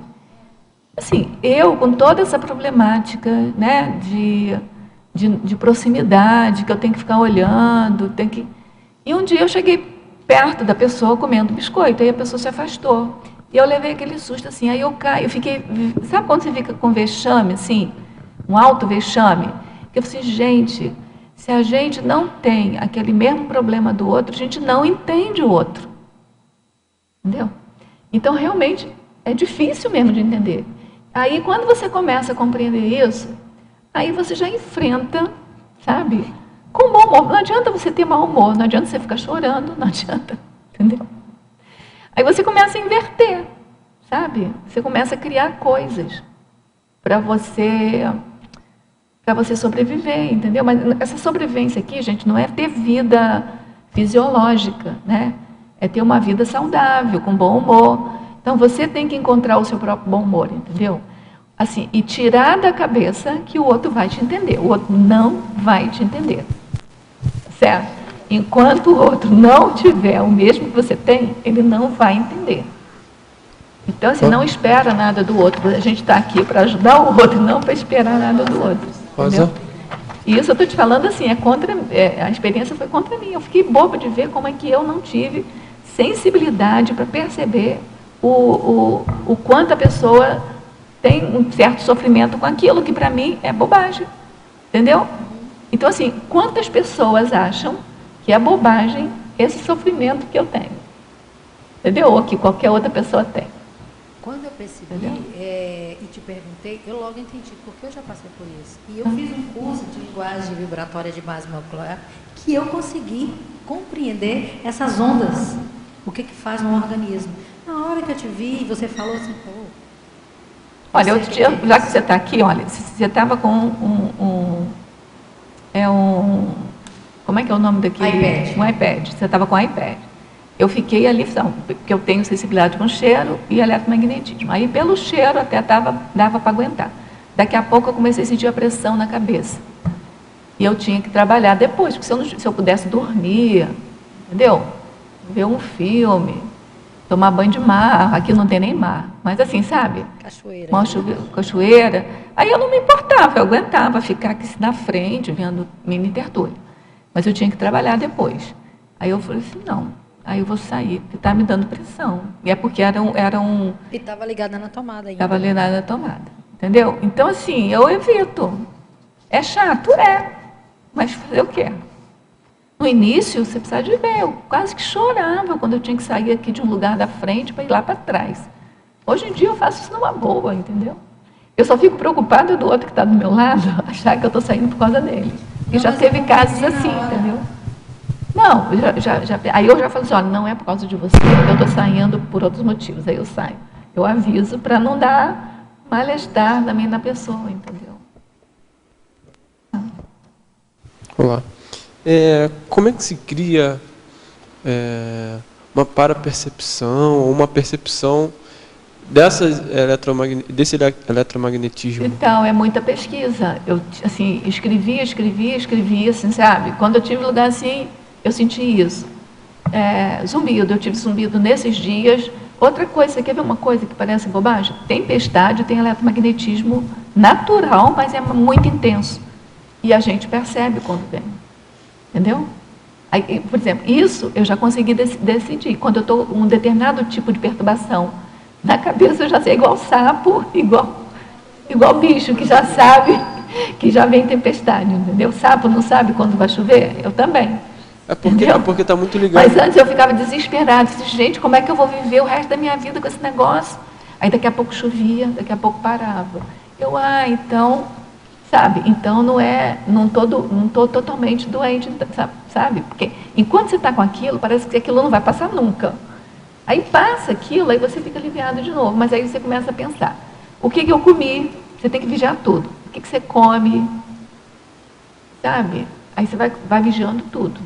Assim, eu, com toda essa problemática, né, de proximidade, que eu tenho que ficar olhando, E um dia eu cheguei perto da pessoa comendo biscoito, aí a pessoa se afastou. E eu levei aquele susto, assim, aí eu caí, eu fiquei... Sabe quando você fica com vexame, assim? Um alto vexame? Que eu falei assim, gente, se a gente não tem aquele mesmo problema do outro, a gente não entende o outro. Entendeu? Então, realmente, é difícil mesmo de entender. Aí, quando você começa a compreender isso, aí você já enfrenta, sabe? Com bom humor. Não adianta você ter mau humor, não adianta você ficar chorando, não adianta, entendeu? Aí você começa a inverter, sabe? Você começa a criar coisas para você sobreviver, entendeu? Mas essa sobrevivência aqui, gente, não é ter vida fisiológica, né? É ter uma vida saudável, com bom humor. Então, você tem que encontrar o seu próprio bom humor, entendeu? Assim, e tirar da cabeça que o outro vai te entender. O outro não vai te entender. Certo? Enquanto o outro não tiver o mesmo que você tem, ele não vai entender. Então, assim, não espera nada do outro. A gente está aqui para ajudar o outro, não para esperar nada do outro. Entendeu? E isso eu estou te falando assim, a experiência foi contra mim. Eu fiquei boba de ver como é que eu não tive sensibilidade para perceber o quanto a pessoa tem um certo sofrimento com aquilo que para mim é bobagem. Entendeu? Então, assim, quantas pessoas acham que é bobagem esse sofrimento que eu tenho? Entendeu? Ou que qualquer outra pessoa tem. Quando eu percebi e te perguntei, eu logo entendi, porque eu já passei por isso. E eu fiz um curso de linguagem vibratória de base molecular que eu consegui compreender essas ondas, o que faz no organismo. Na hora que eu te vi, você falou assim, pô... Olha, outro dia, já que você está aqui, olha, você estava com como é que é o nome daquele? iPad. Um iPad. Você estava com um iPad. Eu fiquei ali, porque eu tenho sensibilidade com cheiro e eletromagnetismo. Aí, pelo cheiro, até dava para aguentar. Daqui a pouco, eu comecei a sentir a pressão na cabeça. E eu tinha que trabalhar depois, porque se eu pudesse dormir, entendeu? Ver um filme, tomar banho de mar. Aqui não tem nem mar. Mas assim, sabe? Cachoeira. Cachoeira. Aí eu não me importava, eu aguentava ficar aqui na frente, vendo mini tertúlia. Mas eu tinha que trabalhar depois. Aí eu falei assim, não. Aí eu vou sair, porque está me dando pressão. E é porque era um... E estava ligada na tomada ainda. Estava ligada na tomada. Entendeu? Então, assim, eu evito. É chato? É. Mas fazer o quê? No início, você precisa de ver. Eu quase que chorava quando eu tinha que sair aqui de um lugar da frente para ir lá para trás. Hoje em dia eu faço isso numa boa, entendeu? Eu só fico preocupada do outro que está do meu lado, achar que eu estou saindo por causa dele. E já teve casos assim, entendeu? Não, aí eu já falo assim, olha, não é por causa de você, eu estou saindo por outros motivos, aí eu saio. Eu aviso para não dar mal-estar também na pessoa, entendeu? Olá. Como é que se cria uma parapercepção ou uma percepção desse eletromagnetismo? Então, é muita pesquisa. Eu, assim, escrevi, assim, sabe? Quando eu tive lugar assim, eu senti isso. Zumbido, eu tive zumbido nesses dias. Outra coisa, você quer ver uma coisa que parece bobagem? Tempestade tem eletromagnetismo natural, mas é muito intenso. E a gente percebe quando vem. Entendeu? Aí, por exemplo, isso eu já consegui decidir. Quando eu estou com um determinado tipo de perturbação na cabeça, eu já sei, igual sapo, igual bicho, que já sabe que já vem tempestade, entendeu? Sapo não sabe quando vai chover? Eu também. É porque está muito ligado. Mas antes eu ficava desesperada. Disse, gente, como é que eu vou viver o resto da minha vida com esse negócio? Aí daqui a pouco chovia, daqui a pouco parava. Então, sabe? Então não estou totalmente doente, sabe? Porque enquanto você está com aquilo, parece que aquilo não vai passar nunca. Aí passa aquilo, aí você fica aliviado de novo. Mas aí você começa a pensar, o que eu comi? Você tem que vigiar tudo. O que você come? Sabe? Aí você vai vigiando tudo.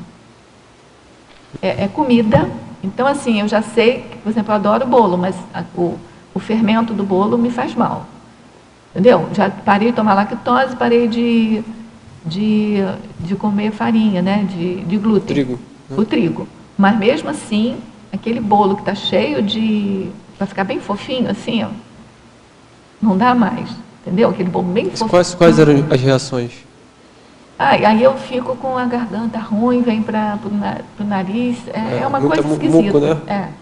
Comida. Então, assim, eu já sei que, por exemplo, eu adoro bolo, mas o fermento do bolo me faz mal. Entendeu? Já parei de tomar lactose, parei de comer farinha, né? De glúten. Trigo. O trigo. Mas mesmo assim, aquele bolo que está cheio para ficar bem fofinho, assim, ó, não dá mais. Entendeu? Aquele bolo bem fofinho. Quais eram as reações? Aí eu fico com a garganta ruim, vem para o nariz, é uma coisa esquisita. Muco, né?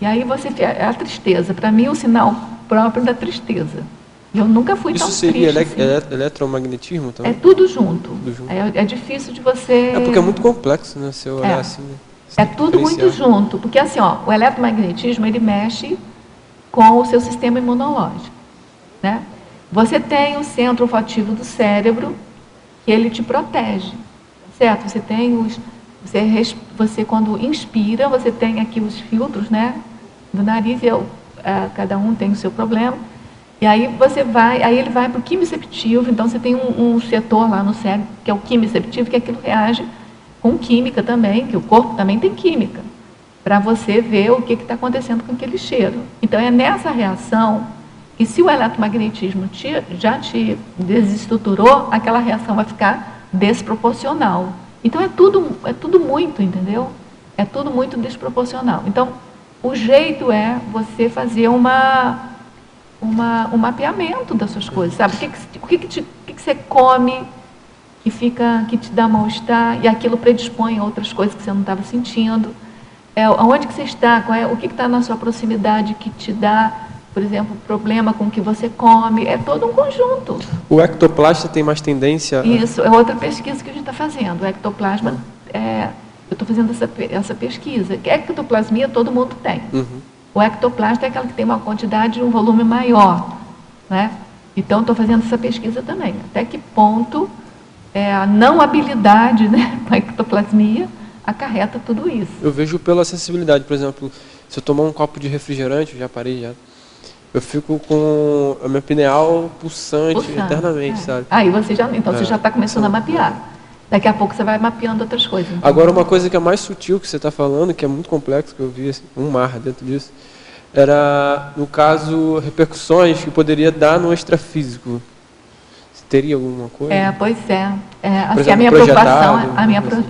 E aí é a tristeza. Para mim, é o sinal próprio da tristeza. Eu nunca fui tão triste. Isso seria assim. Eletromagnetismo também? É tudo junto. É difícil de você... porque é muito complexo, né? Se eu olhar assim, né? É tudo muito junto. Porque assim, o eletromagnetismo, ele mexe com o seu sistema imunológico. Né? Você tem o centro olfativo do cérebro, que ele te protege, certo? Você tem você quando inspira, você tem aqui os filtros, né, do nariz, cada um tem o seu problema, e aí ele vai para o quimiceptivo, então você tem um setor lá no cérebro, que é o quimiceptivo, que aquilo reage com química também, que o corpo também tem química, para você ver o que está acontecendo com aquele cheiro. Então é nessa reação que se o eletromagnetismo já te desestruturou, aquela reação vai ficar desproporcional. Então é tudo muito, entendeu? É tudo muito desproporcional. Então, o jeito é você fazer um mapeamento das suas coisas, sabe? O que você come que te dá mal-estar e aquilo predispõe a outras coisas que você não estava sentindo. Onde que você está? O que está na sua proximidade que te dá, por exemplo, problema com o que você come? É todo um conjunto. O ectoplasta tem mais tendência... Isso, é outra pesquisa que a gente está fazendo. O ectoplasma, eu estou fazendo essa pesquisa. Que ectoplasmia todo mundo tem. Uhum. O ectoplasta é aquela que tem uma quantidade, um volume maior. Né? Então, estou fazendo essa pesquisa também. Até que ponto a não habilidade, né, com a ectoplasmia acarreta tudo isso. Eu vejo pela sensibilidade. Por exemplo, se eu tomar um copo de refrigerante, eu já parei já... Eu fico com a minha pineal pulsante eternamente, sabe? Aí você já está começando a mapear. Daqui a pouco você vai mapeando outras coisas. Então. Agora, uma coisa que é mais sutil que você está falando, que é muito complexo, que eu vi assim, um mar dentro disso, era, no caso, repercussões que poderia dar no extrafísico. Você teria alguma coisa? Pois é. Assim, exemplo, a minha preocupação,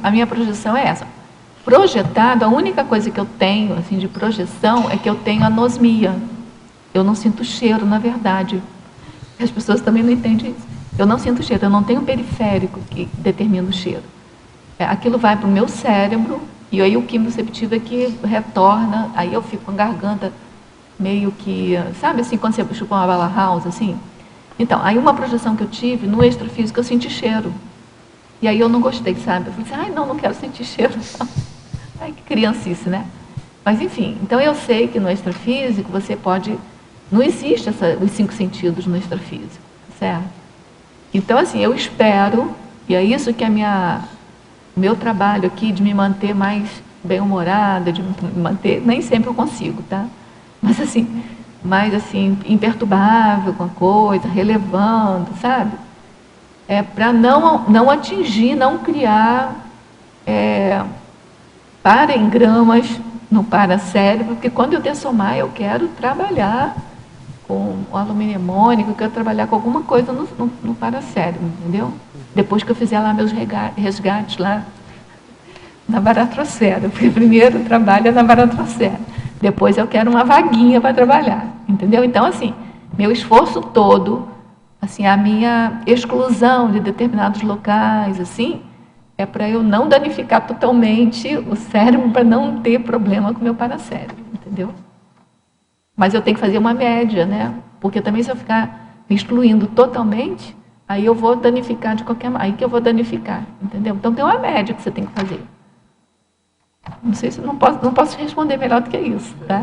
a minha projeção é essa. Projetado, a única coisa que eu tenho assim, de projeção é que eu tenho anosmia. Eu não sinto cheiro, na verdade. As pessoas também não entendem isso. Eu não sinto cheiro, eu não tenho periférico que determina o cheiro. Aquilo vai para o meu cérebro, e aí o quimiceptivo é que retorna, aí eu fico com a garganta meio que... Sabe assim, quando você chupa uma bala house, assim? Então, aí uma projeção que eu tive, no extrafísico, eu senti cheiro. E aí eu não gostei, sabe? Eu falei assim, não quero sentir cheiro. Ai, que criancice, né? Mas, enfim, então eu sei que no extrafísico você pode... Não existe os 5 sentidos no extrafísico, certo? Então, assim, eu espero, e é isso que a minha o meu trabalho aqui de me manter mais bem-humorada, de me manter, nem sempre eu consigo, tá? Mas assim, mais assim, imperturbável com a coisa, relevando, sabe? É para não atingir, não criar paraengramas no paracérebro, porque quando eu dessomar, eu quero trabalhar com o alumínio amônico, eu quero trabalhar com alguma coisa no paracérebro, entendeu? Depois que eu fizer lá meus resgates lá na baratrosfera, porque primeiro o trabalho é na baratrosfera, depois eu quero uma vaguinha para trabalhar, entendeu? Então, assim, meu esforço todo, assim, a minha exclusão de determinados locais, assim, é para eu não danificar totalmente o cérebro, para não ter problema com o meu paracérebro, entendeu? Mas eu tenho que fazer uma média, né? Porque também se eu ficar me excluindo totalmente, aí eu vou danificar de qualquer maneira, aí que eu vou danificar, entendeu? Então tem uma média que você tem que fazer. Não sei se não posso responder melhor do que isso, tá?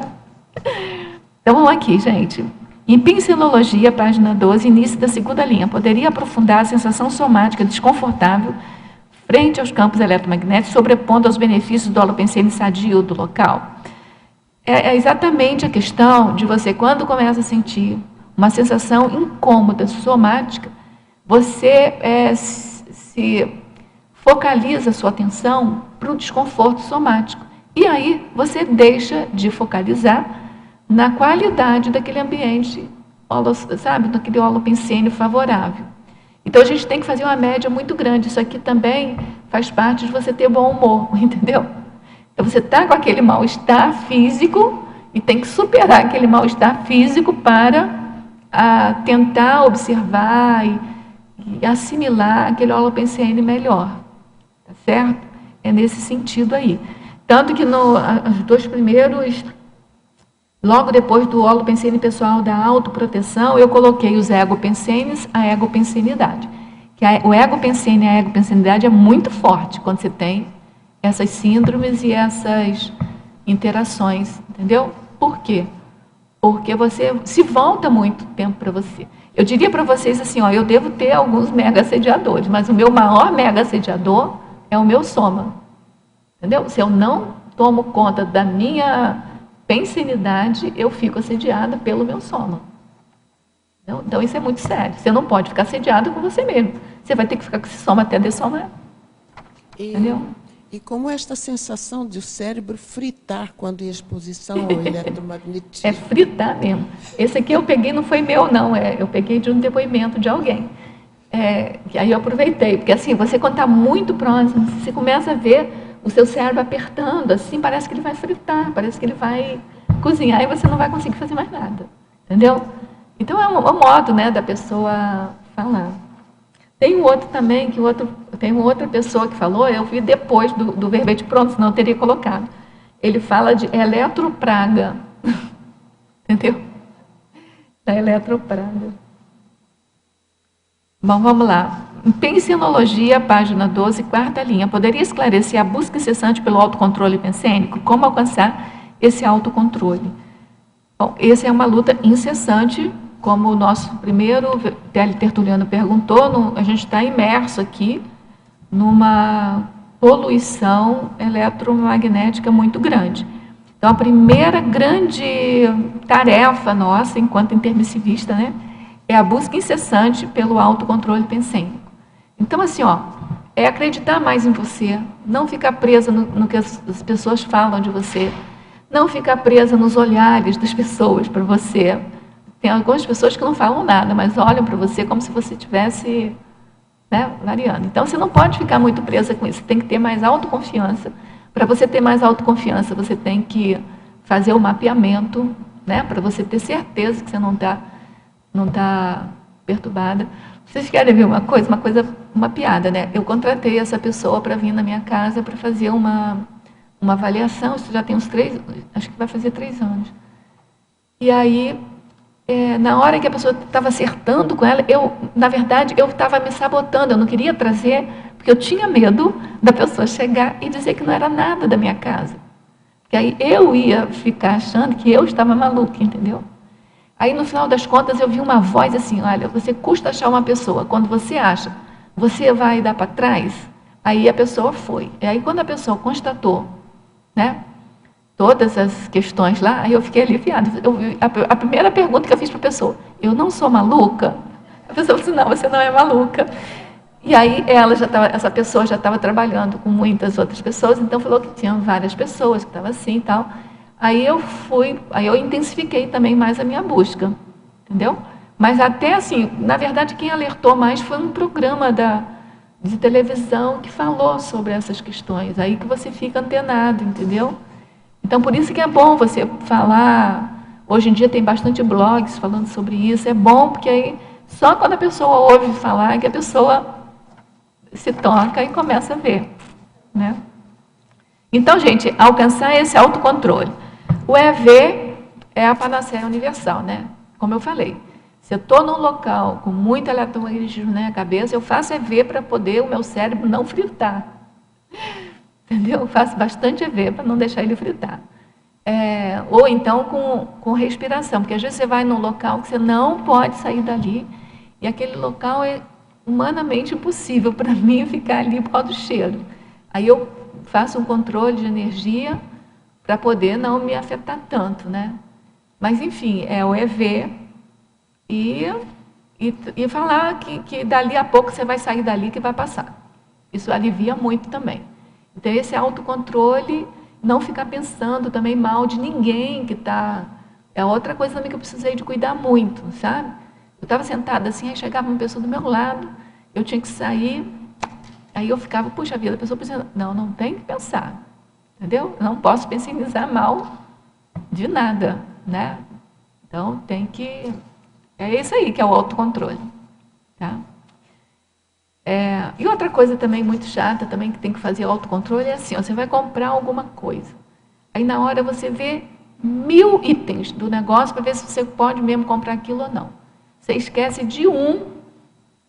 Então vamos aqui, gente. Em Pincelologia, página 12, início da segunda linha. Poderia aprofundar a sensação somática desconfortável frente aos campos eletromagnéticos, sobrepondo aos benefícios do holopensene sadio do local. É exatamente a questão de você, quando começa a sentir uma sensação incômoda, somática, você se focaliza a sua atenção para o desconforto somático. E aí você deixa de focalizar na qualidade daquele ambiente, sabe, daquele holopensene favorável. Então a gente tem que fazer uma média muito grande. Isso aqui também faz parte de você ter bom humor, entendeu? Então você está com aquele mal-estar físico e tem que superar aquele mal-estar físico para tentar observar e assimilar aquele holopensene melhor. Tá certo? É nesse sentido aí. Tanto que os dois primeiros, logo depois do holopensene pessoal da autoproteção, eu coloquei os egopensenes, a egopensenidade. Que o egopensene e a egopensenidade é muito forte quando você tem essas síndromes e essas interações, entendeu? Por quê? Porque você se volta muito tempo para você. Eu diria para vocês assim, ó, eu devo ter alguns mega assediadores, mas o meu maior mega assediador é o meu soma. Entendeu? Se eu não tomo conta da minha pensenidade, eu fico assediada pelo meu soma. Então isso é muito sério. Você não pode ficar assediado com você mesmo. Você vai ter que ficar com esse soma até dessomar. Entendeu? E como esta sensação de o cérebro fritar quando em exposição ao eletromagnetismo? É fritar mesmo. Esse aqui eu peguei, não foi meu não, eu peguei de um depoimento de alguém. Que aí eu aproveitei, porque assim, você quando está muito próximo, você começa a ver o seu cérebro apertando, assim, parece que ele vai fritar, parece que ele vai cozinhar e você não vai conseguir fazer mais nada. Entendeu? Então é um modo, né, da pessoa falar. Tem um outro também, tem uma outra pessoa que falou, eu vi depois do verbete pronto, senão eu teria colocado. Ele fala de eletropraga. Entendeu? Da eletropraga. Bom, vamos lá. Em Pensenologia, página 12, quarta linha. Poderia esclarecer a busca incessante pelo autocontrole pensênico? Como alcançar esse autocontrole? Bom, essa é uma luta incessante. Como o nosso primeiro tertuliano perguntou, a gente está imerso aqui numa poluição eletromagnética muito grande. Então, a primeira grande tarefa nossa, enquanto intermissivista, né, é a busca incessante pelo autocontrole pensênico. Então, assim, é acreditar mais em você, não ficar presa no que as pessoas falam de você, não ficar presa nos olhares das pessoas para você. Tem algumas pessoas que não falam nada, mas olham para você como se você estivesse, né, variando. Então, você não pode ficar muito presa com isso. Você tem que ter mais autoconfiança. Para você ter mais autoconfiança, você tem que fazer o mapeamento, né, para você ter certeza que você não tá perturbada. Vocês querem ver uma piada, né? Eu contratei essa pessoa para vir na minha casa para fazer uma avaliação. Isso já tem acho que vai fazer 3 anos. E aí, na hora que a pessoa estava acertando com ela, na verdade, eu estava me sabotando, eu não queria trazer, porque eu tinha medo da pessoa chegar e dizer que não era nada da minha casa. Porque aí eu ia ficar achando que eu estava maluca, entendeu? Aí, no final das contas, eu vi uma voz assim, olha, você custa achar uma pessoa, quando você acha, você vai dar para trás, Aí a pessoa foi. E aí quando a pessoa constatou, né, todas as questões lá, aí eu fiquei aliviada. A primeira pergunta que eu fiz para a pessoa, eu não sou maluca? A pessoa falou assim, não, você não é maluca. E aí essa pessoa já estava trabalhando com muitas outras pessoas, então falou que tinha várias pessoas que estavam assim e tal. Aí eu intensifiquei também mais a minha busca, entendeu? Mas até assim, na verdade, quem alertou mais foi um programa de televisão que falou sobre essas questões, aí que você fica antenado, entendeu? Então, por isso que é bom você falar, hoje em dia tem bastante blogs falando sobre isso, é bom porque aí, só quando a pessoa ouve falar, que a pessoa se toca e começa a ver, né? Então, gente, alcançar esse autocontrole. O EV é a panaceia universal, né? Como eu falei, se eu estou num local com muito eletromagnetismo na cabeça, eu faço EV para poder o meu cérebro não fritar. Entendeu? Eu faço bastante EV para não deixar ele fritar. Ou então com respiração, porque às vezes você vai num local que você não pode sair dali, e aquele local é humanamente impossível para mim ficar ali por causa do cheiro. Aí eu faço um controle de energia para poder não me afetar tanto, né? Mas, enfim, é o EV e falar que dali a pouco você vai sair dali que vai passar. Isso alivia muito também. Então, esse autocontrole, não ficar pensando também mal de ninguém que está... É outra coisa também que eu precisei de cuidar muito, sabe? Eu estava sentada assim, aí chegava uma pessoa do meu lado, eu tinha que sair, aí eu ficava, puxa vida, a pessoa pensando, não tem que pensar, entendeu? Eu não posso pensionizar mal de nada, né? Então, tem que... É isso aí que é o autocontrole, tá? E outra coisa também muito chata, também que tem que fazer autocontrole, é assim, ó, você vai comprar alguma coisa, aí na hora você vê 1000 itens do negócio para ver se você pode mesmo comprar aquilo ou não. Você esquece de um,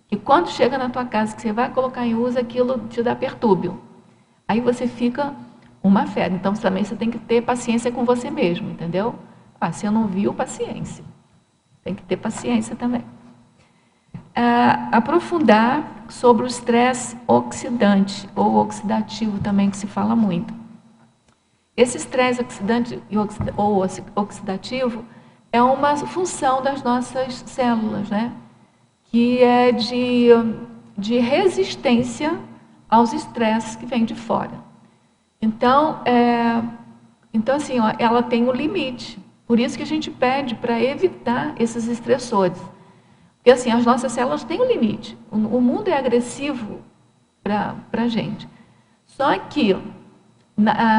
que quando chega na tua casa, que você vai colocar em uso, aquilo te dá pertúrbio. Aí você fica uma fera. Então, também você tem que ter paciência com você mesmo, entendeu? Se eu não viu, paciência. Tem que ter paciência também. Aprofundar sobre o estresse oxidante, ou oxidativo também, que se fala muito. Esse estresse oxidante ou oxidativo é uma função das nossas células, né? Que é de resistência aos estresses que vêm de fora. Então, assim, ó, ela tem um limite. Por isso que a gente pede para evitar esses estressores. Porque assim, as nossas células têm um limite. O mundo é agressivo para a gente. Só que,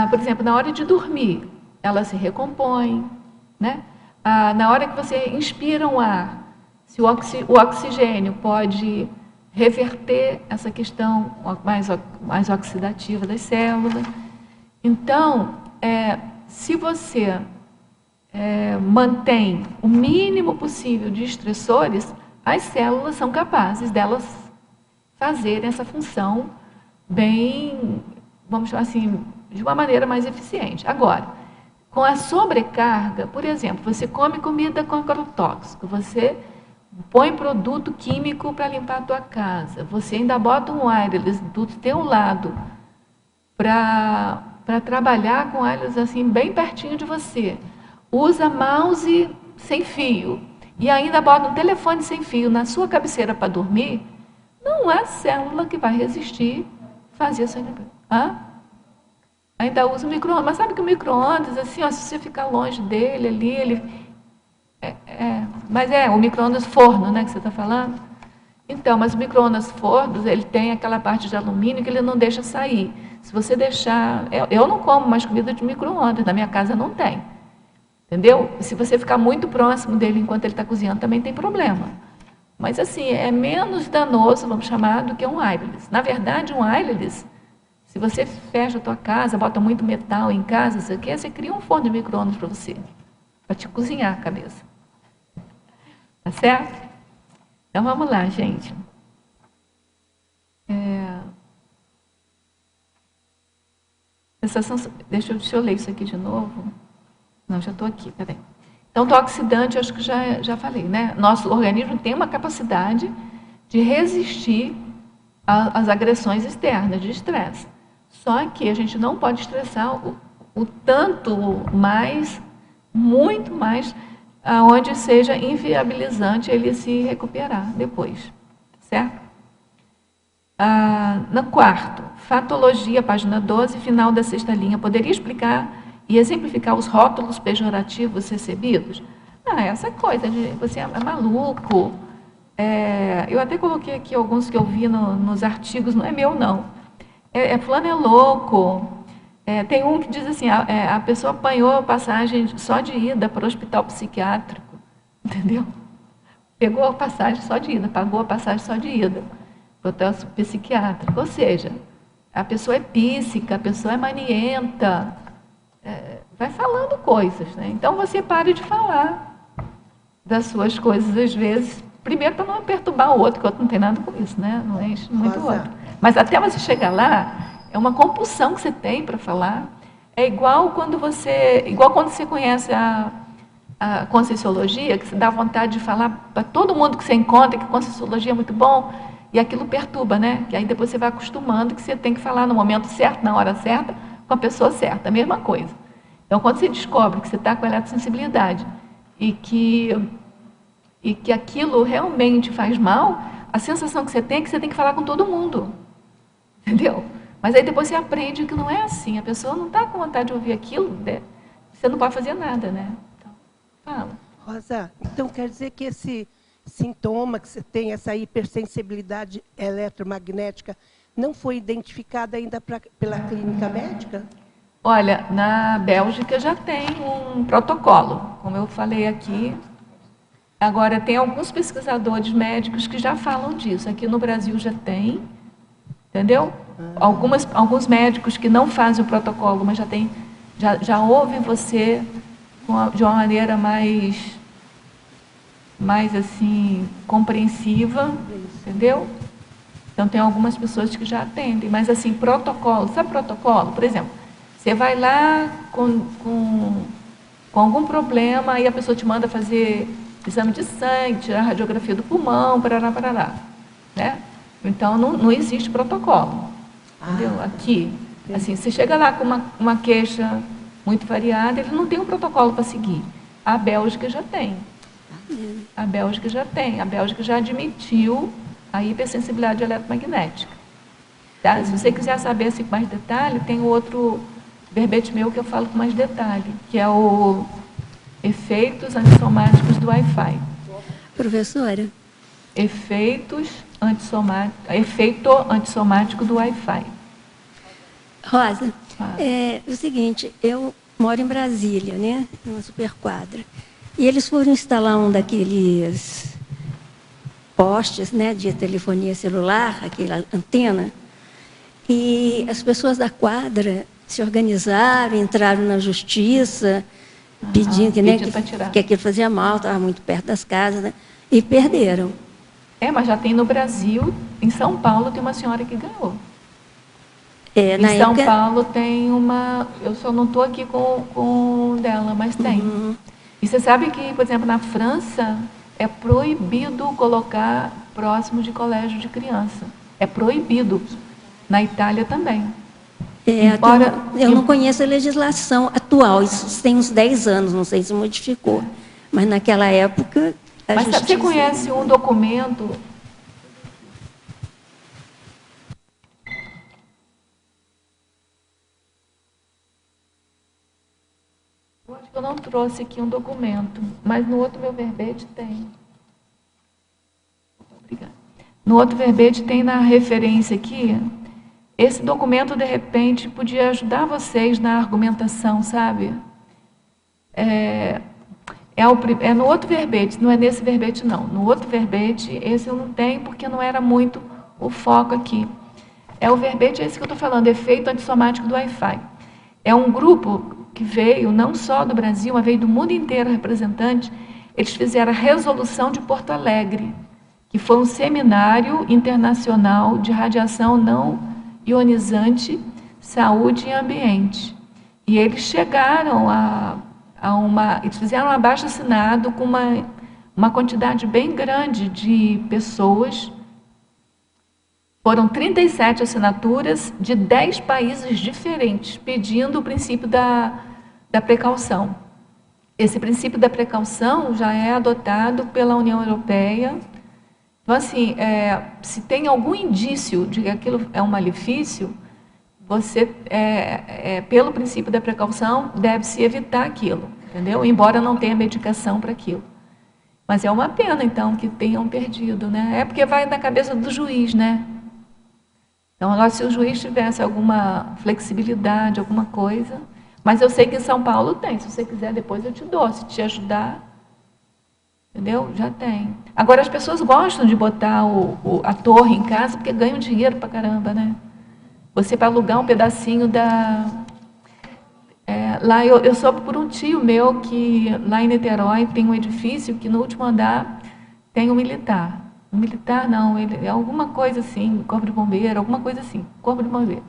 por exemplo, na hora de dormir, ela se recompõe, né? Na hora que você inspira um ar, se o oxigênio pode reverter essa questão mais oxidativa das células. Então, se você mantém o mínimo possível de estressores, as células são capazes delas fazerem essa função bem, vamos chamar assim, de uma maneira mais eficiente. Agora, com a sobrecarga, por exemplo, você come comida com agrotóxico, você põe produto químico para limpar a tua casa, você ainda bota um wireless do teu lado para trabalhar com wireless assim bem pertinho de você, usa mouse sem fio e ainda bota um telefone sem fio na sua cabeceira para dormir, não há célula que vai resistir fazer essa Ainda usa o micro-ondas, mas sabe que o micro-ondas, assim, ó, se você ficar longe dele ali, mas o micro-ondas forno, né, que você está falando? Então, mas o micro-ondas forno, ele tem aquela parte de alumínio que ele não deixa sair. Se você deixar... Eu não como mais comida de micro-ondas, na minha casa não tem. Entendeu? Se você ficar muito próximo dele enquanto ele está cozinhando, também tem problema. Mas, assim, é menos danoso, vamos chamar, do que um wireless. Na verdade, um wireless, se você fecha a tua casa, bota muito metal em casa, você cria um forno de micro-ondas para você, para te cozinhar a cabeça. Tá certo? Então, vamos lá, gente. Deixa eu ler isso aqui de novo. Não, já estou aqui, peraí. Então, o oxidante, eu acho que já falei, né? Nosso organismo tem uma capacidade de resistir as agressões externas de estresse. Só que a gente não pode estressar o tanto mais, muito mais, aonde seja inviabilizante ele se recuperar depois, certo? No quarto, fatologia, página 12, final da sexta linha, poderia explicar e exemplificar os rótulos pejorativos recebidos? Essa coisa de você é maluco. Eu até coloquei aqui alguns que eu vi nos artigos, não é meu não. Fulano é louco. Tem um que diz assim, a pessoa apanhou a passagem só de ida para o hospital psiquiátrico, entendeu? Pegou a passagem só de ida, pagou a passagem só de ida para o hospital psiquiátrico. Ou seja, a pessoa é psíquica, a pessoa é manienta, vai falando coisas, né? Então você pare de falar das suas coisas às vezes, primeiro para não perturbar o outro, que o outro não tem nada com isso, né? Não enche muito o outro. Mas até você chegar lá, é uma compulsão que você tem para falar. É igual quando você conhece a Conscienciologia, que você dá vontade de falar para todo mundo que você encontra que Conscienciologia é muito bom, e aquilo perturba, né? Que aí depois você vai acostumando que você tem que falar no momento certo, na hora certa, com a pessoa certa, a mesma coisa. Então, quando você descobre que você está com eletrosensibilidade e que aquilo realmente faz mal, a sensação que você tem é que você tem que falar com todo mundo. Entendeu? Mas aí depois você aprende que não é assim. A pessoa não está com vontade de ouvir aquilo, né? Você não pode fazer nada, né? Então, fala. Rosa, então quer dizer que esse sintoma que você tem, essa hipersensibilidade eletromagnética, não foi identificada ainda pela clínica médica? Olha, na Bélgica já tem um protocolo, como eu falei aqui. Agora, tem alguns pesquisadores médicos que já falam disso. Aqui no Brasil já tem, entendeu? Alguns médicos que não fazem o protocolo, mas já ouvem você de uma maneira mais assim, compreensiva, entendeu? Então, tem algumas pessoas que já atendem, mas assim, protocolo, sabe protocolo? Por exemplo, você vai lá com algum problema e a pessoa te manda fazer exame de sangue, tirar radiografia do pulmão, parará, né? Então, não existe protocolo, entendeu? Aqui, assim, você chega lá com uma queixa muito variada, ele não tem um protocolo para seguir. A Bélgica já tem. A Bélgica já tem. A Bélgica já admitiu a hipersensibilidade eletromagnética. Tá? Se você quiser saber assim, com mais detalhe, tem outro verbete meu que eu falo com mais detalhe, que é o efeitos antissomáticos do Wi-Fi. Professora? Efeito antissomático do Wi-Fi. Rosa, é o seguinte, eu moro em Brasília, né? Numa superquadra. E eles foram instalar um daqueles postes, né, de telefonia celular, aquela antena, e as pessoas da quadra se organizaram, entraram na justiça, pedindo que aquilo fazia mal, estava muito perto das casas, né, e perderam. Mas já tem no Brasil, em São Paulo, tem uma senhora que ganhou. Em São Paulo tem uma, eu só não estou aqui com dela, mas tem. E você sabe que, por exemplo, na França, é proibido colocar próximo de colégio de criança. É proibido. Na Itália também. Eu não conheço a legislação atual, isso tem uns 10 anos, não sei se modificou. Mas naquela época... Mas você conhece um documento... Eu acho que eu não trouxe aqui um documento, mas no outro meu verbete tem. Obrigada. No outro verbete tem na referência aqui. Esse documento, de repente, podia ajudar vocês na argumentação, sabe? É no outro verbete, não é nesse verbete, não. No outro verbete, esse eu não tenho, porque não era muito o foco aqui. É o verbete, esse que eu estou falando, efeito antissomático do Wi-Fi. É um grupo que veio, não só do Brasil, mas veio do mundo inteiro, representante. Eles fizeram a resolução de Porto Alegre, que foi um seminário internacional de radiação não ionizante, saúde e ambiente. E eles chegaram eles fizeram um abaixo-assinado com uma quantidade bem grande de pessoas Foram 37 assinaturas de 10 países diferentes, pedindo o princípio da precaução. Esse princípio da precaução já é adotado pela União Europeia. Então, assim, se tem algum indício de que aquilo é um malefício, você, pelo princípio da precaução, deve-se evitar aquilo, entendeu? Embora não tenha medicação para aquilo. Mas é uma pena, então, que tenham perdido, né? É porque vai na cabeça do juiz, né? Então, agora, se o juiz tivesse alguma flexibilidade, alguma coisa... Mas eu sei que em São Paulo tem. Se você quiser, depois eu te dou. Se te ajudar, entendeu? Já tem. Agora, as pessoas gostam de botar a torre em casa porque ganham dinheiro pra caramba, né? Você, para alugar um pedacinho da... lá eu soube por um tio meu que lá em Niterói tem um edifício que no último andar tem um militar. Um militar não, ele é alguma coisa assim, corpo de bombeiro, alguma coisa assim, corpo de bombeiro.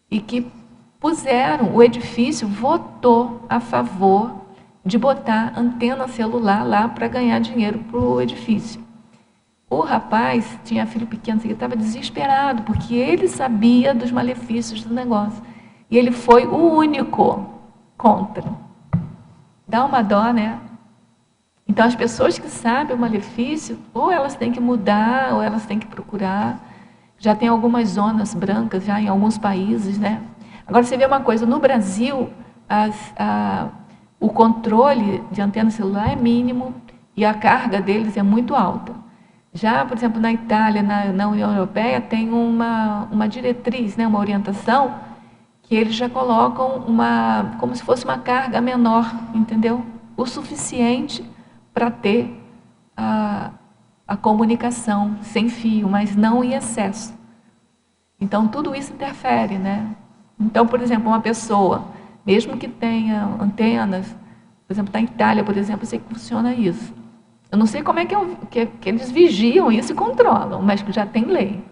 E que o edifício votou a favor de botar antena celular lá para ganhar dinheiro para o edifício. O rapaz tinha filho pequeno, ele estava desesperado, porque ele sabia dos malefícios do negócio. E ele foi o único contra. Dá uma dó, né? Então, as pessoas que sabem o malefício, ou elas têm que mudar, ou elas têm que procurar. Já tem algumas zonas brancas, já em alguns países, né? Agora, você vê uma coisa, no Brasil, o controle de antena celular é mínimo e a carga deles é muito alta. Já, por exemplo, na Itália, na União Europeia, tem uma diretriz, né, uma orientação, que eles já colocam como se fosse uma carga menor, entendeu? O suficiente para ter a comunicação sem fio, mas não em excesso. Então, tudo isso interfere, né? Então, por exemplo, uma pessoa, mesmo que tenha antenas, por exemplo, na Itália, por exemplo, eu sei que funciona isso. Eu não sei como é que eles vigiam isso e controlam, mas que já tem lei.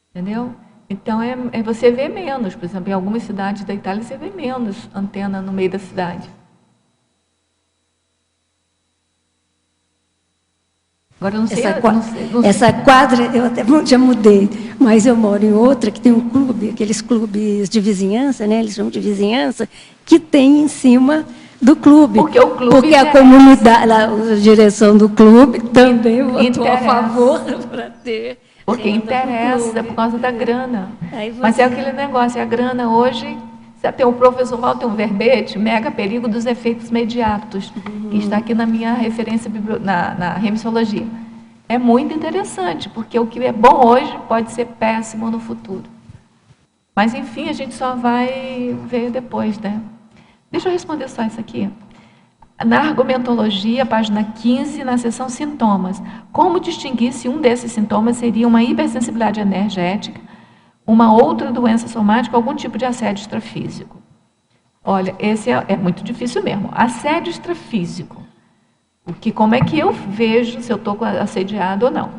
Entendeu? Então, você vê menos, por exemplo, em algumas cidades da Itália, você vê menos antena no meio da cidade. Agora, eu não sei... Essa quadra, eu até já mudei, mas eu moro em outra, que tem um clube, aqueles clubes de vizinhança, né, eles chamam de vizinhança, que tem em cima do clube. Porque a comunidade, a direção do clube também votou a favor para ter... Porque interessa, por causa da grana. Mas é aquele negócio, a grana hoje... Tem o professor Walter um verbete, mega perigo dos efeitos imediatos, que está aqui na minha referência na remissologia. É muito interessante, porque o que é bom hoje pode ser péssimo no futuro. Mas, enfim, a gente só vai ver depois, né? Deixa eu responder só isso aqui. Na argumentologia, página 15, na seção sintomas. Como distinguir se um desses sintomas seria uma hipersensibilidade energética, uma outra doença somática, algum tipo de assédio extrafísico? Olha, esse é muito difícil mesmo. Assédio extrafísico. Como é que eu vejo se eu estou assediado ou não?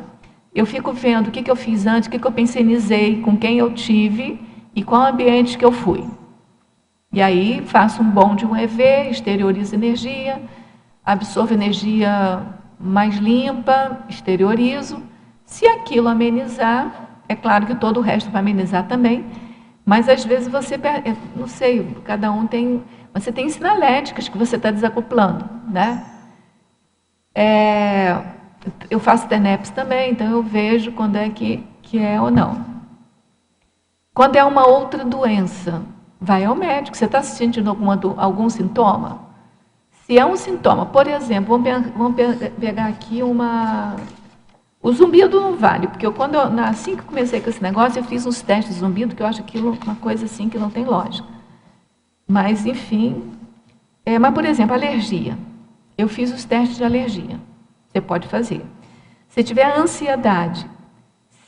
Eu fico vendo o que eu fiz antes, o que eu pensionizei, com quem eu tive e qual ambiente que eu fui. E aí faço um bonde, um EV, exteriorizo energia, absorvo energia mais limpa, exteriorizo. Se aquilo amenizar... É claro que todo o resto vai amenizar também, mas às vezes você, não sei, cada um tem... Você tem sinaléticas que você está desacoplando, né? Eu faço TENEPS também, então eu vejo quando é que é ou não. Quando é uma outra doença, vai ao médico. Você está sentindo algum sintoma? Se é um sintoma, por exemplo, vamos pegar aqui o zumbido não vale, porque assim que comecei com esse negócio, eu fiz uns testes de zumbido, que eu acho aquilo uma coisa assim que não tem lógica. Mas, enfim... mas, por exemplo, alergia. Eu fiz os testes de alergia. Você pode fazer. Se tiver ansiedade,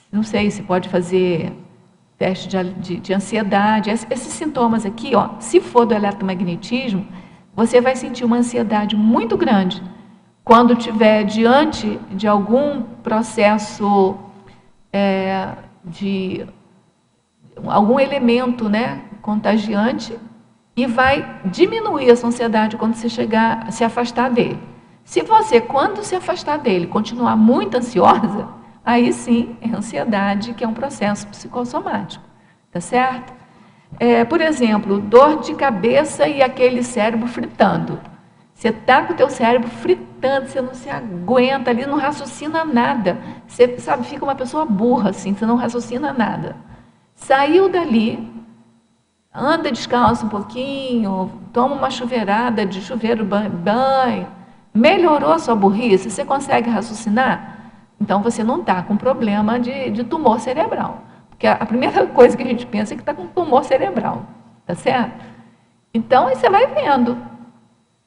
não sei se pode fazer teste de ansiedade. Esses sintomas aqui, ó, se for do eletromagnetismo, você vai sentir uma ansiedade muito grande quando estiver diante de algum processo de algum elemento, né, contagiante, e vai diminuir essa ansiedade quando você chegar a se afastar dele. Se você, quando se afastar dele, continuar muito ansiosa, aí sim é ansiedade, que é um processo psicossomático, tá certo? Por exemplo, dor de cabeça e aquele cérebro fritando. Você está com o teu cérebro fritando, você não se aguenta ali, não raciocina nada. Você, sabe, fica uma pessoa burra, assim, você não raciocina nada. Saiu dali, anda descalço um pouquinho, toma uma chuveirada de chuveiro, banho, melhorou a sua burrice, você consegue raciocinar? Então, você não está com problema de tumor cerebral. Porque a primeira coisa que a gente pensa é que está com tumor cerebral, tá certo? Então, aí você vai vendo.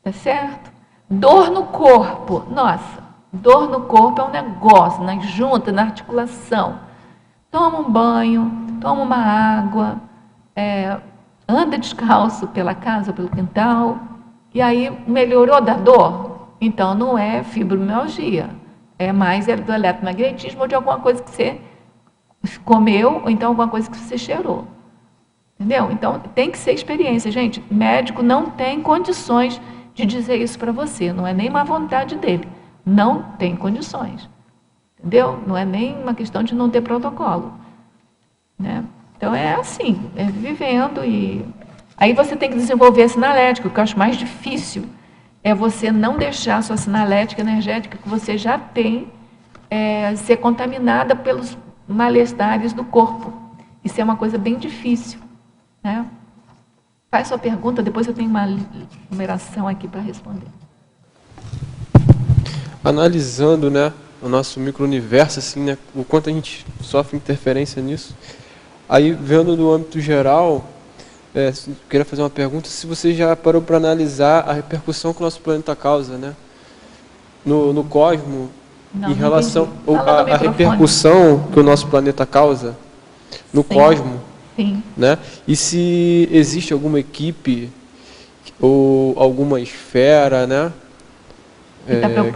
Tá certo? Dor no corpo. Nossa, dor no corpo é um negócio, na junta, na articulação. Toma um banho, toma uma água, anda descalço pela casa, pelo quintal, e aí melhorou da dor? Então não é fibromialgia, é mais do eletromagnetismo ou de alguma coisa que você comeu, ou então alguma coisa que você cheirou. Entendeu? Então tem que ser experiência, gente. Médico não tem condições de dizer isso para você, não é nem uma vontade dele, não tem condições, entendeu? Não é nem uma questão de não ter protocolo, né? Então é assim, é vivendo e... Aí você tem que desenvolver a sinalética, o que eu acho mais difícil é você não deixar a sua sinalética energética que você já tem ser contaminada pelos malestares do corpo. Isso é uma coisa bem difícil, né? Faz sua pergunta, depois eu tenho uma numeração aqui para responder. Analisando, né, o nosso micro-universo, assim, né, o quanto a gente sofre interferência nisso, aí vendo no âmbito geral, queria fazer uma pergunta, se você já parou para analisar a repercussão que o nosso planeta causa, né, no cosmo, não, em relação à repercussão que o nosso planeta causa no cosmo. Sim. Né? E se existe alguma equipe ou alguma esfera, né,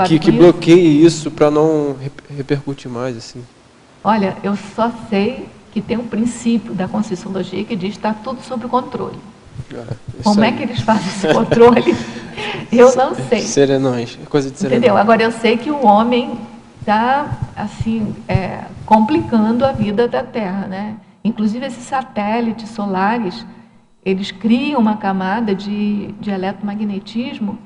que bloqueie isso para não repercutir mais, assim? Olha, eu só sei que tem um princípio da Conscienciologia que diz que está tudo sob controle. Como é que eles fazem esse controle? Eu não sei. Serenões, é coisa de serenões. Entendeu? Agora eu sei que o homem está assim complicando a vida da Terra, né? Inclusive, esses satélites solares, eles criam uma camada de eletromagnetismo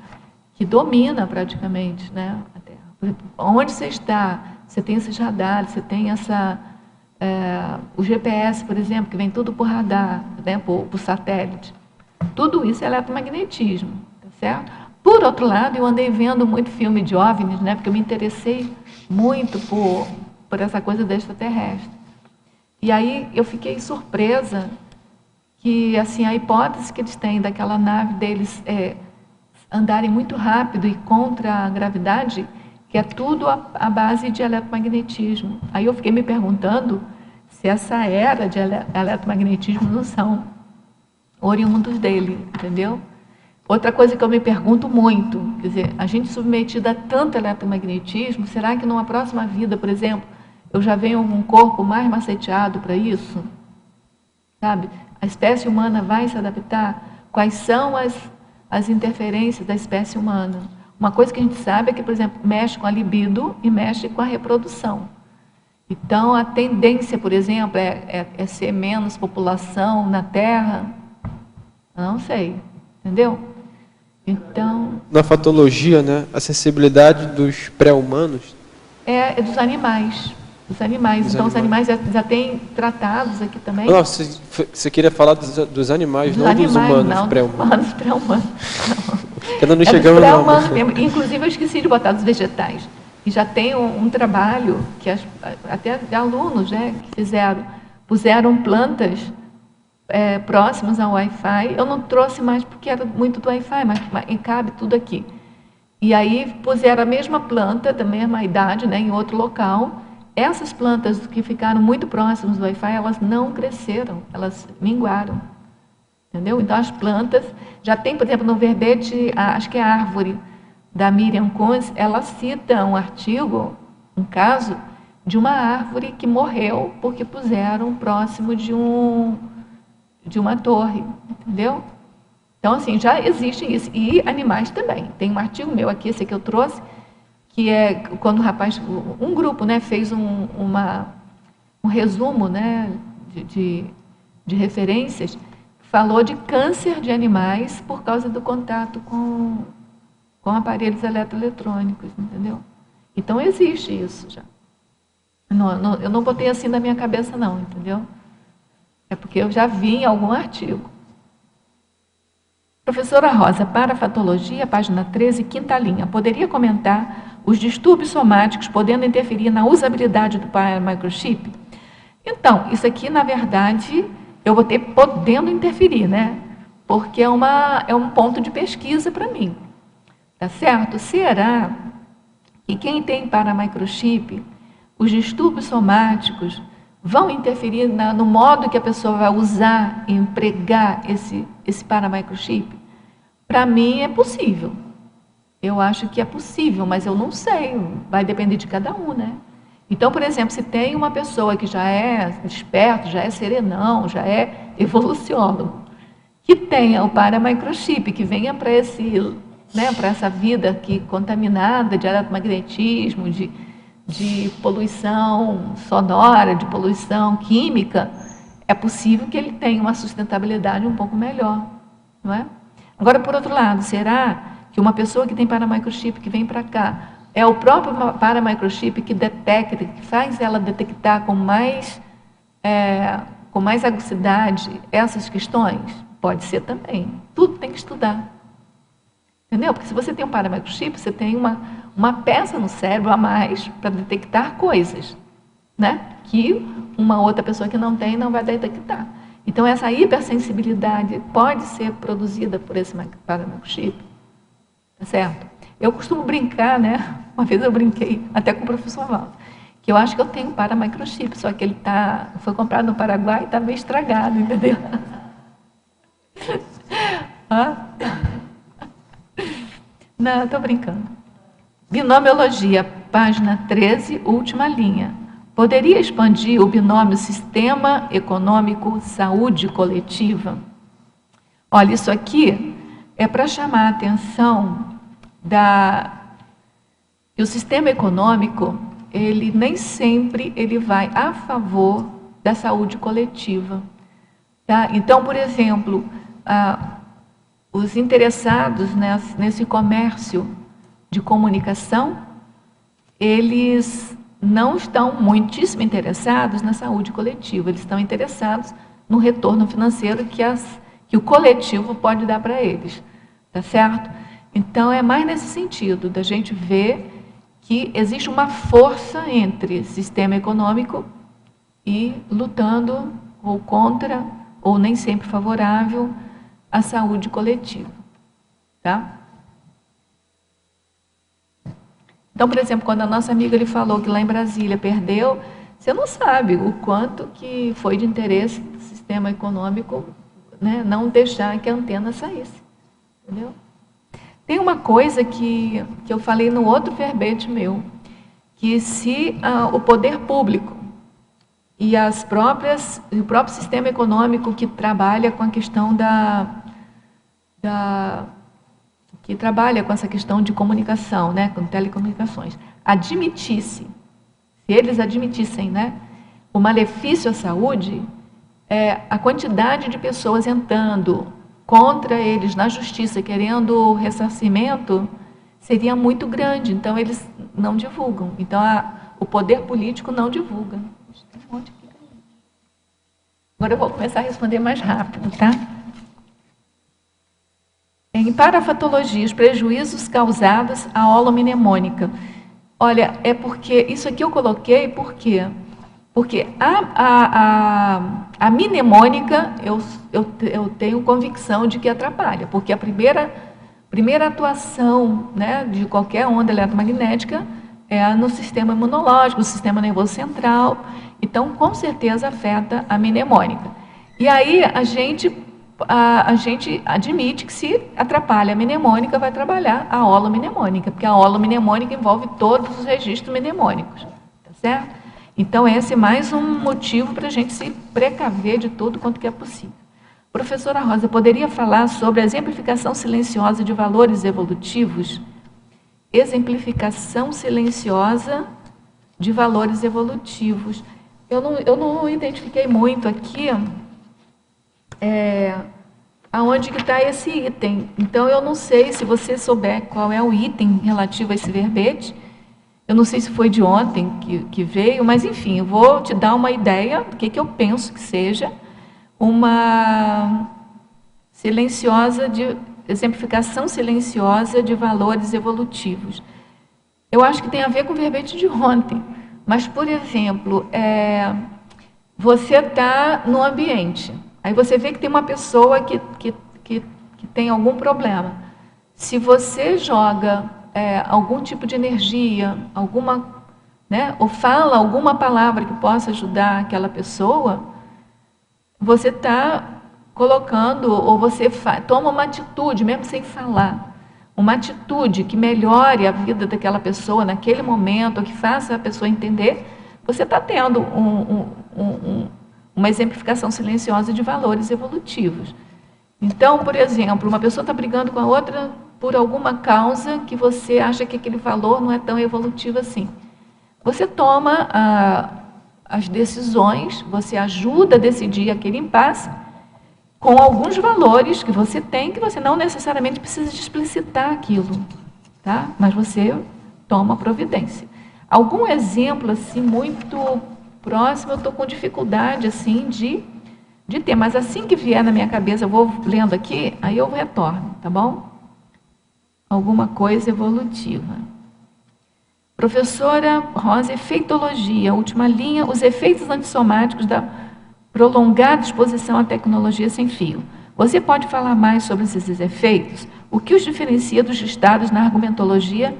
que domina praticamente, né, a Terra. Onde você está, você tem esses radares, você tem o GPS, por exemplo, que vem tudo por radar, né, por satélite. Tudo isso é eletromagnetismo, tá certo? Por outro lado, eu andei vendo muito filme de OVNIs, né, porque eu me interessei muito por essa coisa da extraterrestre. E aí eu fiquei surpresa que assim, a hipótese que eles têm daquela nave deles andarem muito rápido e contra a gravidade, que é tudo a base de eletromagnetismo. Aí eu fiquei me perguntando se essa era de eletromagnetismo não são oriundos dele, entendeu? Outra coisa que eu me pergunto muito, quer dizer, a gente submetida a tanto eletromagnetismo, será que numa próxima vida, por exemplo, eu já venho um corpo mais maceteado para isso? Sabe? A espécie humana vai se adaptar? Quais são as interferências da espécie humana? Uma coisa que a gente sabe é que, por exemplo, mexe com a libido e mexe com a reprodução. Então, a tendência, por exemplo, é ser menos população na Terra? Não sei, entendeu? Então... Na fatologia, né, a sensibilidade dos pré-humanos? É dos animais. Os animais. Então, os animais já têm tratados aqui também. Não, você queria falar dos animais, não dos humanos pré-humanos. Pré-humanos. Ainda não chegamos lá. Inclusive, eu esqueci de botar dos vegetais. E já tem um trabalho que até alunos, né, que puseram plantas próximas ao Wi-Fi. Eu não trouxe mais porque era muito do Wi-Fi, mas cabe tudo aqui. E aí puseram a mesma planta, da mesma idade, né, em outro local. Essas plantas que ficaram muito próximas do Wi-Fi, elas não cresceram, elas minguaram. Entendeu? Então, as plantas, já tem, por exemplo, no verbete, acho que é a árvore da Miriam Kunz, ela cita um artigo, um caso, de uma árvore que morreu porque puseram próximo de uma torre, entendeu? Então, assim, já existe isso. E animais também. Tem um artigo meu aqui, esse que eu trouxe, que é quando o rapaz, um grupo, né, fez um resumo, né, de referências, falou de câncer de animais por causa do contato com aparelhos eletroeletrônicos, entendeu? Então existe isso já. Eu não botei assim na minha cabeça não, entendeu? É porque eu já vi em algum artigo. Professora Rosa, para a patologia, página 13, quinta linha, poderia comentar os distúrbios somáticos podendo interferir na usabilidade do paramicrochip? Então, isso aqui, na verdade, eu vou ter podendo interferir, né? Porque é um ponto de pesquisa para mim. Tá certo? Será que quem tem paramicrochip, os distúrbios somáticos vão interferir no modo que a pessoa vai usar e empregar esse paramicrochip? Para mim é possível. Eu acho que é possível, mas eu não sei. Vai depender de cada um, né? Então, por exemplo, se tem uma pessoa que já é desperto, já é serenão, já é evoluciólogo, que tenha o paramicrochip, que venha para para essa vida aqui contaminada de eletromagnetismo, de poluição sonora, de poluição química, é possível que ele tenha uma sustentabilidade um pouco melhor, não é? Agora, por outro lado, será que uma pessoa que tem paramicrochip, que vem para cá, é o próprio paramicrochip que detecta, que faz ela detectar com mais agucidade essas questões? Pode ser também. Tudo tem que estudar. Entendeu? Porque se você tem um paramicrochip, você tem uma peça no cérebro a mais para detectar coisas, né? Que uma outra pessoa que não tem não vai detectar. Então, essa hipersensibilidade pode ser produzida por esse paramicrochip, tá certo? Eu costumo brincar, né? Uma vez eu brinquei até com o professor Walter, que eu acho que eu tenho um paramicrochip, só que ele foi comprado no Paraguai e está meio estragado, entendeu? Não, estou brincando. Binomiologia, página 13, última linha. Poderia expandir o binômio Sistema Econômico Saúde Coletiva? Olha, isso aqui é para chamar a atenção que o sistema econômico, ele nem sempre vai a favor da saúde coletiva. Tá? Então, por exemplo, os interessados nesse comércio de comunicação, eles não estão muitíssimo interessados na saúde coletiva, eles estão interessados no retorno financeiro que o coletivo pode dar para eles, tá certo? Então, é mais nesse sentido, da gente ver que existe uma força entre sistema econômico e lutando ou contra, ou nem sempre favorável, à saúde coletiva, tá? Então, por exemplo, quando a nossa amiga ele falou que lá em Brasília perdeu, você não sabe o quanto que foi de interesse do sistema econômico, né, não deixar que a antena saísse, entendeu? Tem uma coisa que eu falei no outro verbete meu, que se o poder público e o próprio sistema econômico que trabalha com a questão que trabalha com essa questão de comunicação, né, com telecomunicações, se eles admitissem, né, o malefício à saúde, a quantidade de pessoas entrando contra eles na justiça, querendo ressarcimento, seria muito grande. Então, eles não divulgam. Então, o poder político não divulga. Agora eu vou começar a responder mais rápido, tá? Em parafatologia, os prejuízos causados à holominemônica. Olha, é porque isso aqui eu coloquei, por quê? Porque a mnemônica, eu tenho convicção de que atrapalha, porque a primeira atuação, né, de qualquer onda eletromagnética é no sistema imunológico, no sistema nervoso central, então com certeza afeta a mnemônica. E aí a gente admite que se atrapalha a mnemônica, vai trabalhar a holomnemônica, porque a holomnemônica envolve todos os registros mnemônicos, tá certo? Então, esse é mais um motivo para a gente se precaver de tudo quanto que é possível. Professora Rosa, poderia falar sobre a exemplificação silenciosa de valores evolutivos? exemplificação silenciosa de valores evolutivos. Eu não identifiquei muito aqui aonde que está esse item. Então, eu não sei, se você souber qual é o item relativo a esse verbete, eu não sei se foi de ontem que veio, mas, enfim, eu vou te dar uma ideia do que eu penso que seja uma exemplificação silenciosa de valores evolutivos. Eu acho que tem a ver com o verbete de ontem, mas, por exemplo, você está no ambiente, aí você vê que tem uma pessoa que tem algum problema. Se você joga algum tipo de energia, ou fala alguma palavra que possa ajudar aquela pessoa, você está colocando, ou você toma uma atitude, mesmo sem falar, uma atitude que melhore a vida daquela pessoa naquele momento, ou que faça a pessoa entender, você está tendo uma exemplificação silenciosa de valores evolutivos. Então, por exemplo, uma pessoa está brigando com a outra por alguma causa que você acha que aquele valor não é tão evolutivo assim. Você toma as decisões, você ajuda a decidir aquele impasse com alguns valores que você tem, que você não necessariamente precisa de explicitar aquilo, tá? Mas você toma providência. Algum exemplo assim muito próximo, eu estou com dificuldade assim de ter, mas assim que vier na minha cabeça, eu vou lendo aqui, aí eu retorno, tá bom? Alguma coisa evolutiva. Professora Rosa, efeitologia, última linha, os efeitos antissomáticos da prolongada exposição à tecnologia sem fio. Você pode falar mais sobre esses efeitos? O que os diferencia dos listados na argumentologia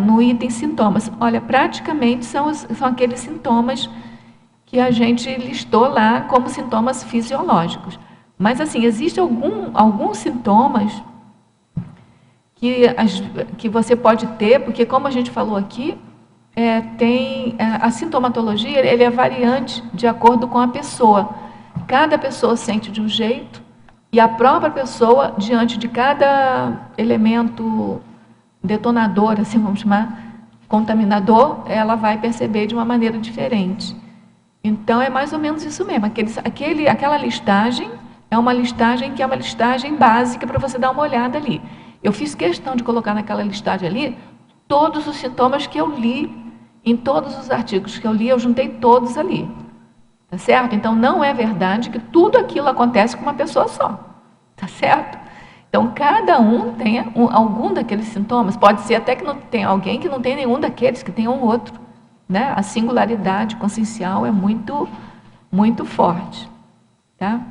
no item sintomas? Olha, praticamente são aqueles sintomas que a gente listou lá como sintomas fisiológicos. Mas, assim, existem alguns sintomas que você pode ter, porque, como a gente falou aqui, a sintomatologia ele é variante de acordo com a pessoa. Cada pessoa sente de um jeito, e a própria pessoa, diante de cada elemento detonador, assim vamos chamar, contaminador, ela vai perceber de uma maneira diferente. Então, é mais ou menos isso mesmo. Aquela listagem é uma listagem que é uma listagem básica para você dar uma olhada ali. Eu fiz questão de colocar naquela listagem ali todos os sintomas que eu li, em todos os artigos que eu li, eu juntei todos ali. Tá certo? Então, não é verdade que tudo aquilo acontece com uma pessoa só. Tá certo? Então, cada um tem algum daqueles sintomas. Pode ser até que não tenha alguém que não tem nenhum daqueles, que tenha um outro. Né? A singularidade consciencial é muito, muito forte. Tá?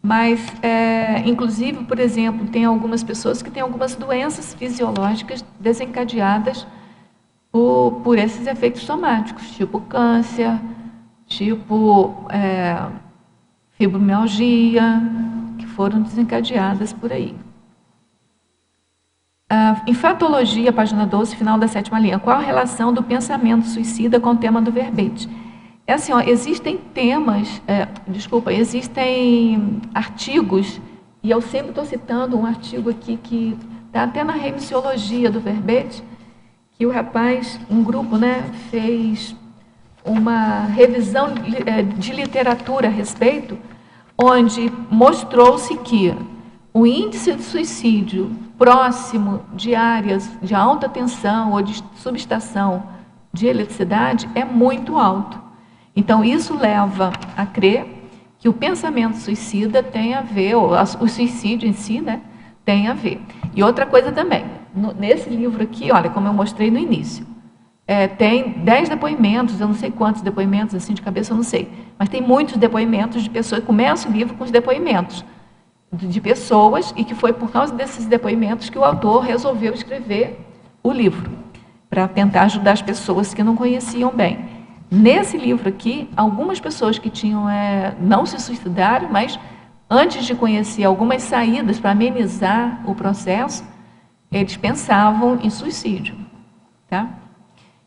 Mas, inclusive, por exemplo, tem algumas pessoas que têm algumas doenças fisiológicas desencadeadas por esses efeitos somáticos, tipo câncer, tipo fibromialgia, que foram desencadeadas por aí. Enfatologia, página 12, final da 7ª linha. Qual a relação do pensamento suicida com o tema do verbete? É assim, ó, existem existem artigos, e eu sempre estou citando um artigo aqui que está até na remissiologia do verbete, que o rapaz, um grupo, né, fez uma revisão de literatura a respeito, onde mostrou-se que o índice de suicídio próximo de áreas de alta tensão ou de subestação de eletricidade é muito alto. Então, isso leva a crer que o pensamento suicida tem a ver, ou o suicídio em si, né, tem a ver. E outra coisa também, nesse livro aqui, olha, como eu mostrei no início, tem 10 depoimentos, eu não sei quantos depoimentos, assim de cabeça eu não sei, mas tem muitos depoimentos de pessoas, começa o livro com os depoimentos de pessoas, e que foi por causa desses depoimentos que o autor resolveu escrever o livro, para tentar ajudar as pessoas que não conheciam bem. Nesse livro aqui, algumas pessoas que tinham, não se suicidaram, mas antes de conhecer algumas saídas para amenizar o processo, eles pensavam em suicídio. Tá?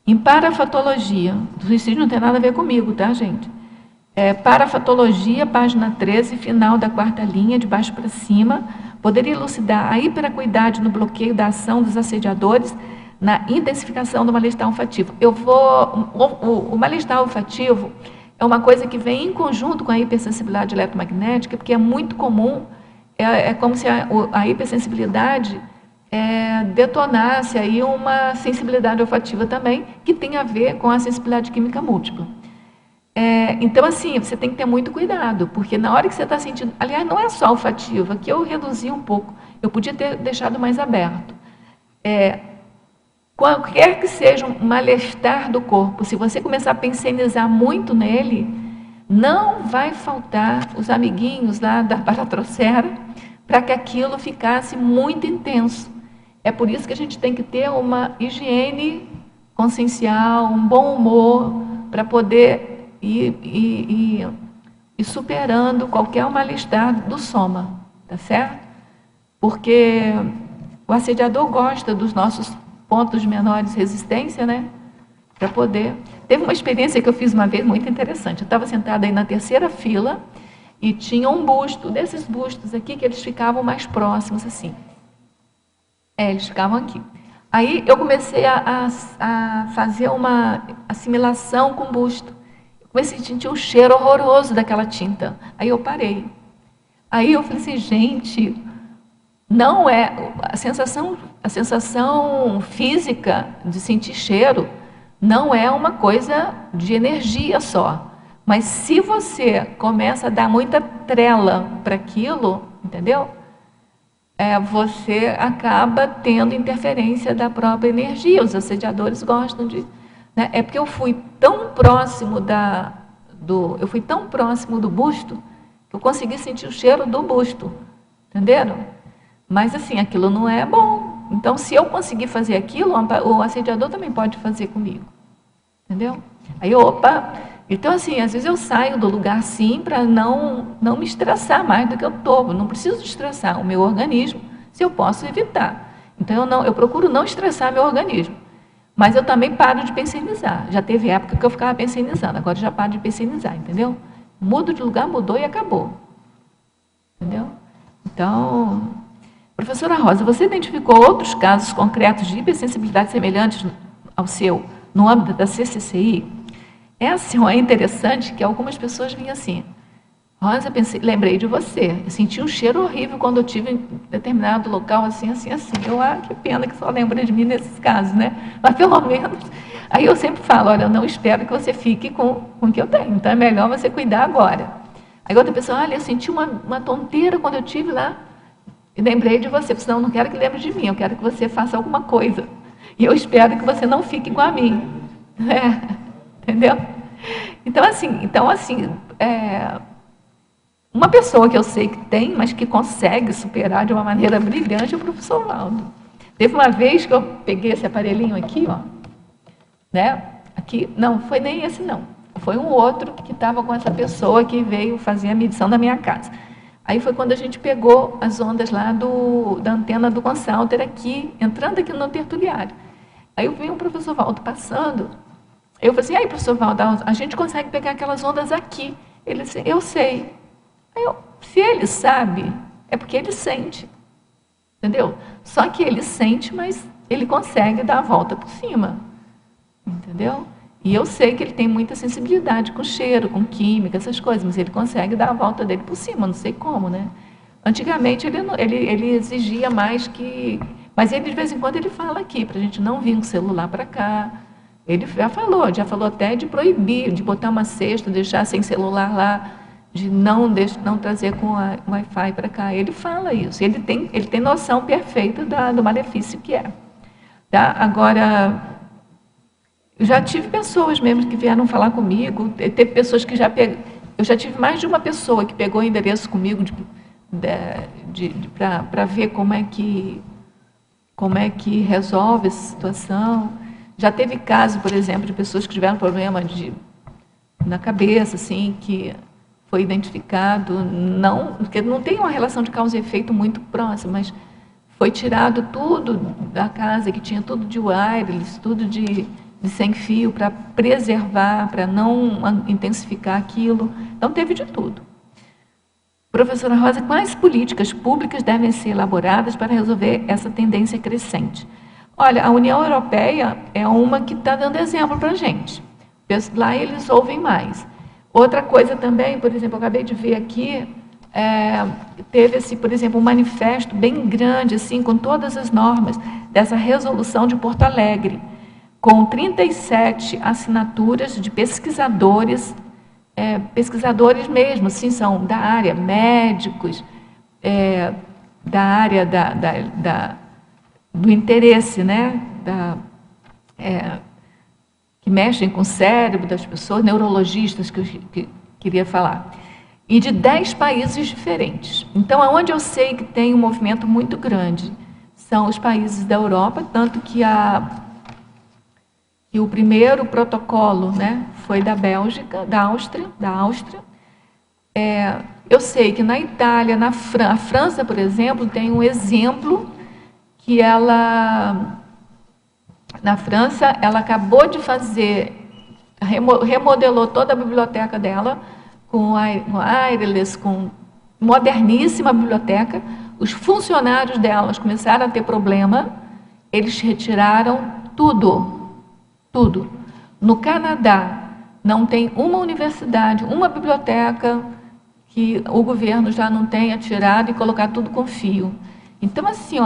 Em parafatologia, suicídio não tem nada a ver comigo, tá, gente? Parafatologia, página 13, final da 4ª linha, de baixo para cima, poderia elucidar a hiperacuidade no bloqueio da ação dos assediadores na intensificação do malestar olfativo. O malestar olfativo é uma coisa que vem em conjunto com a hipersensibilidade eletromagnética, porque é muito comum, é como se a hipersensibilidade detonasse aí uma sensibilidade olfativa também, que tem a ver com a sensibilidade química múltipla. Então, assim, você tem que ter muito cuidado, porque na hora que você está sentindo... Aliás, não é só olfativa, que eu reduzi um pouco, eu podia ter deixado mais aberto. Qualquer que seja um malestar do corpo, se você começar a pensionizar muito nele, não vai faltar os amiguinhos lá da paratrocera para que aquilo ficasse muito intenso. É por isso que a gente tem que ter uma higiene consciencial, um bom humor, para poder ir superando qualquer mal-estar do soma, tá certo? Porque o assediador gosta dos nossos pontos de menores resistência, né? Para poder... Teve uma experiência que eu fiz uma vez muito interessante. Eu estava sentada aí na terceira fila e tinha um busto, desses bustos aqui, que eles ficavam mais próximos, assim. Eles ficavam aqui. Aí eu comecei a fazer uma assimilação com o busto. Comecei a sentir um cheiro horroroso daquela tinta. Aí eu parei. Aí eu falei assim, gente, não é... A sensação física de sentir cheiro não é uma coisa de energia só. Mas se você começa a dar muita trela para aquilo, entendeu? Você acaba tendo interferência da própria energia. Os assediadores gostam de... Né? É porque eu fui tão próximo do busto que eu consegui sentir o cheiro do busto. Entenderam? Mas assim, aquilo não é bom. Então, se eu conseguir fazer aquilo, o assediador também pode fazer comigo. Entendeu? Aí, opa... Então, assim, às vezes eu saio do lugar, sim, para não me estressar mais do que eu estou. Não preciso estressar o meu organismo, se eu posso evitar. Então, eu procuro não estressar meu organismo. Mas eu também paro de pensionizar. Já teve época que eu ficava pensionizando, agora já paro de pensionizar, entendeu? Mudo de lugar, mudou e acabou. Entendeu? Então, professora Rosa, você identificou outros casos concretos de hipersensibilidade semelhantes ao seu no âmbito da CCCI? É interessante que algumas pessoas vinham assim, Rosa, lembrei de você, eu senti um cheiro horrível quando eu estive em determinado local, assim. Eu, que pena que só lembra de mim nesses casos, né? Mas pelo menos, aí eu sempre falo, olha, eu não espero que você fique com o que eu tenho, então é melhor você cuidar agora. Aí outra pessoa, olha, eu senti uma tonteira quando eu estive lá, e lembrei de você, senão eu não quero que lembre de mim, eu quero que você faça alguma coisa. E eu espero que você não fique com a mim. Entendeu? Então, assim, uma pessoa que eu sei que tem, mas que consegue superar de uma maneira brilhante é o professor Valdo. Teve uma vez que eu peguei esse aparelhinho aqui, ó, né? Aqui, não, foi nem esse não. Foi um outro que estava com essa pessoa que veio fazer a medição da minha casa. Aí foi quando a gente pegou as ondas lá da antena do Consalter aqui, entrando aqui no tertuliário. Aí eu vi o professor Valdo passando. Eu falei assim, aí, professor Valdo, a gente consegue pegar aquelas ondas aqui. Ele disse, eu sei. Aí se ele sabe, é porque ele sente. Entendeu? Só que ele sente, mas ele consegue dar a volta por cima. Entendeu? E eu sei que ele tem muita sensibilidade com cheiro, com química, essas coisas, mas ele consegue dar a volta dele por cima, não sei como, né? Antigamente ele exigia mais que... Mas ele, de vez em quando, ele fala aqui, para a gente não vir com o celular para cá. Ele já falou até de proibir, de botar uma cesta, deixar sem celular lá, de não trazer com a Wi-Fi para cá. Ele fala isso, ele tem noção perfeita do malefício que é. Tá? Agora, eu já tive pessoas mesmo que vieram falar comigo, teve pessoas que eu já tive mais de uma pessoa que pegou o endereço comigo para ver como é que resolve essa situação. Já teve caso, por exemplo, de pessoas que tiveram problema na cabeça, assim, que foi identificado, porque não tem uma relação de causa e efeito muito próxima, mas foi tirado tudo da casa, que tinha tudo de wireless, tudo de sem fio, para preservar, para não intensificar aquilo. Então, teve de tudo. Professora Rosa, quais políticas públicas devem ser elaboradas para resolver essa tendência crescente? Olha, a União Europeia é uma que está dando exemplo para a gente. Lá eles ouvem mais. Outra coisa também, por exemplo, eu acabei de ver aqui, teve, por exemplo, um manifesto bem grande, assim, com todas as normas dessa resolução de Porto Alegre, com 37 assinaturas de pesquisadores, pesquisadores mesmo, assim, são da área, médicos, da área do interesse, né, que mexem com o cérebro das pessoas, neurologistas que eu queria falar, e de 10 países diferentes. Então, aonde eu sei que tem um movimento muito grande são os países da Europa, tanto que o primeiro protocolo, né, foi da Bélgica, da Áustria. Eu sei que na Itália, a França, por exemplo, tem um exemplo que na França, ela acabou de remodelou toda a biblioteca dela, com wireless, com moderníssima biblioteca. Os funcionários delas começaram a ter problema, eles retiraram tudo. No Canadá, não tem uma universidade, uma biblioteca que o governo já não tenha tirado e colocado tudo com fio. Então, assim,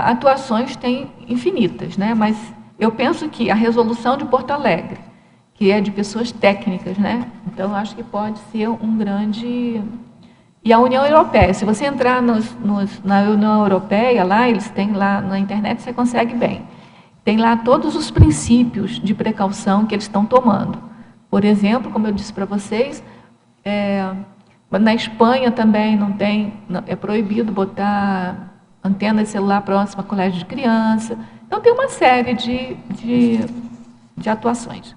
atuações tem infinitas, né? Mas eu penso que a resolução de Porto Alegre, que é de pessoas técnicas, né? Então, acho que pode ser um grande... E a União Europeia, se você entrar na União Europeia, lá, eles têm lá na internet, você consegue bem. Tem lá todos os princípios de precaução que eles estão tomando. Por exemplo, como eu disse para vocês, na Espanha também é proibido botar antena de celular próxima a colégio de criança. Então, tem uma série de atuações.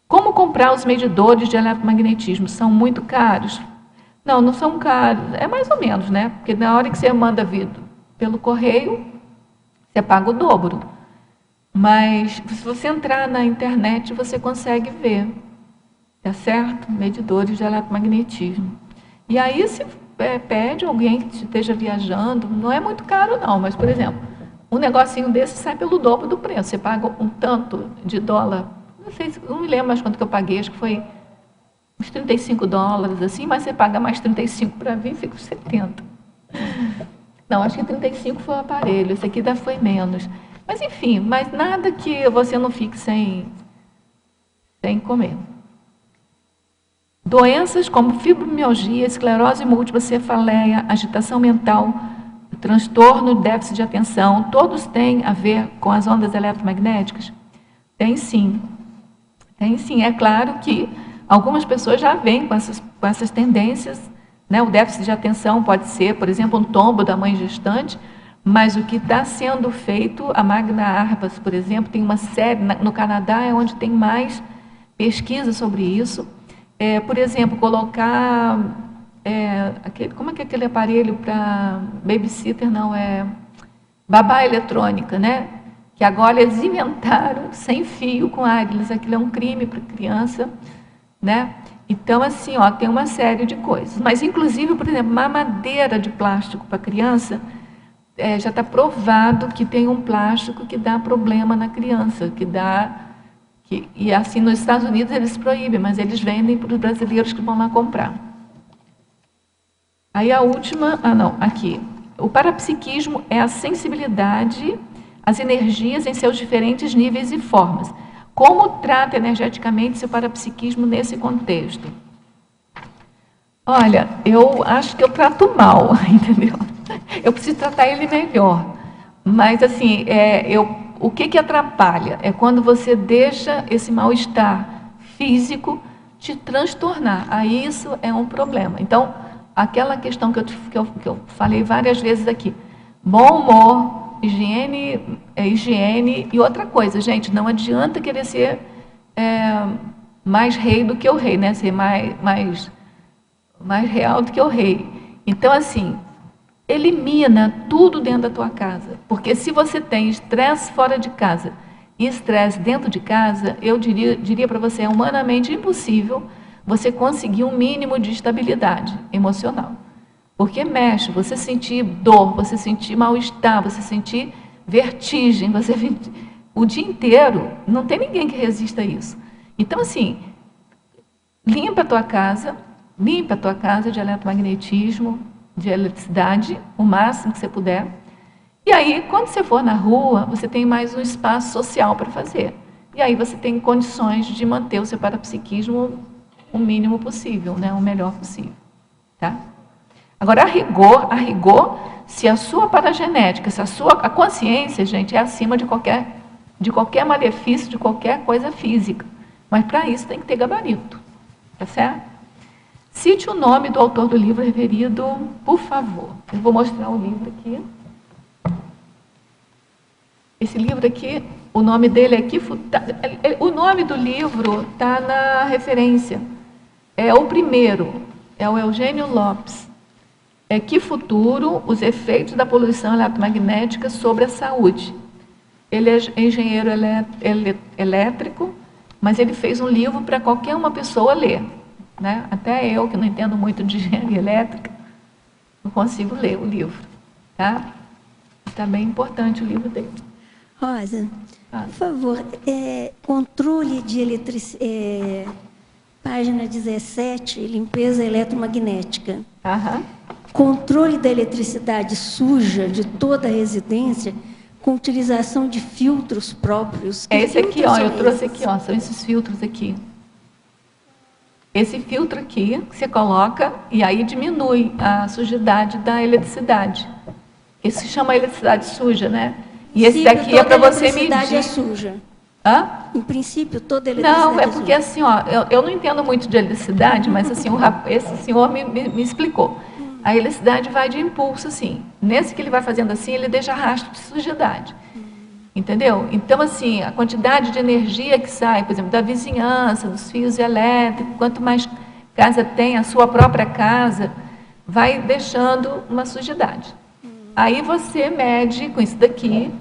Como comprar os medidores de eletromagnetismo? São muito caros? Não são caros. É mais ou menos, né? Porque na hora que você manda pelo correio, você paga o dobro. Mas, se você entrar na internet, você consegue ver, tá certo? Medidores de eletromagnetismo. E aí, se pede alguém que esteja viajando, não é muito caro não, mas, por exemplo, um negocinho desse sai pelo dobro do preço. Você paga um tanto de dólar, não me lembro mais quanto que eu paguei, acho que foi uns $35, assim, mas você paga mais 35 para vir, fica uns 70. Não, acho que 35 foi o aparelho, esse aqui foi menos. Mas, enfim, mas nada que você não fique sem comer. Doenças como fibromialgia, esclerose múltipla, cefaleia, agitação mental, transtorno, déficit de atenção, todos têm a ver com as ondas eletromagnéticas? Tem sim. Tem sim. É claro que algumas pessoas já vêm com essas tendências, né? O déficit de atenção pode ser, por exemplo, um tombo da mãe gestante, mas o que está sendo feito, a Magna Arbas, por exemplo, tem uma série, no Canadá é onde tem mais pesquisa sobre isso. Por exemplo, colocar, como é que é aquele aparelho para babysitter, babá eletrônica, né? Que agora eles inventaram sem fio, com wireless, aquilo é um crime para criança, né? Então, assim, tem uma série de coisas. Mas, inclusive, por exemplo, mamadeira de plástico para criança, já está provado que tem um plástico que dá problema na criança, e assim nos Estados Unidos eles proíbem, mas eles vendem para os brasileiros que vão lá comprar. Aí a última, aqui. O parapsiquismo é a sensibilidade às energias em seus diferentes níveis e formas. Como trata energeticamente seu parapsiquismo nesse contexto? Olha, eu acho que eu trato mal, entendeu? Eu preciso tratar ele melhor. Mas, assim, o que atrapalha? É quando você deixa esse mal-estar físico te transtornar. Aí isso é um problema. Então, aquela questão que eu falei várias vezes aqui. Bom humor, higiene e outra coisa. Gente, não adianta querer ser mais rei do que o rei, né? Ser mais real do que o rei. Então, assim, elimina tudo dentro da tua casa. Porque se você tem estresse fora de casa e estresse dentro de casa, eu diria para você, é humanamente impossível você conseguir um mínimo de estabilidade emocional. Porque mexe, você sentir dor, você sentir mal-estar, você sentir vertigem, o dia inteiro, não tem ninguém que resista a isso. Então, assim, limpa a tua casa de eletromagnetismo, de eletricidade, o máximo que você puder. E aí, quando você for na rua, você tem mais um espaço social para fazer. E aí você tem condições de manter o seu parapsiquismo o mínimo possível, né? O melhor possível. Tá? Agora, a rigor, se a sua paragenética, se a consciência, gente, é acima de qualquer malefício, de qualquer coisa física. Mas para isso tem que ter gabarito. Tá certo? Cite o nome do autor do livro referido, por favor. Eu vou mostrar o livro aqui. Esse livro aqui, o nome dele é o nome do livro está na referência. É o primeiro, é o Eugênio Lopes. É Que Futuro, os efeitos da poluição eletromagnética sobre a saúde. Ele é engenheiro elétrico, mas ele fez um livro para qualquer uma pessoa ler. Né? Até eu, que não entendo muito de engenharia elétrica, não consigo ler o livro. Tá? Está bem importante o livro dele. Rosa, por favor, controle de eletricidade, página 17, limpeza eletromagnética. Controle da eletricidade suja de toda a residência com utilização de filtros próprios. É esse aqui, ó, eu trouxe aqui, ó, são esses filtros aqui. Esse filtro aqui, que você coloca, e aí diminui a sujidade da eletricidade. Isso se chama eletricidade suja, né? E esse daqui é para você medir. A eletricidade é suja. Hã? Em princípio, toda eletricidade não, é porque assim, ó, eu não entendo muito de eletricidade, mas assim, esse senhor me explicou. A eletricidade vai de impulso, assim. Nesse que ele vai fazendo assim, ele deixa rastro de sujidade. Entendeu? Então, assim, a quantidade de energia que sai, por exemplo, da vizinhança, dos fios elétricos, quanto mais casa tem, a sua própria casa, vai deixando uma sujidade. Aí você mede com isso daqui,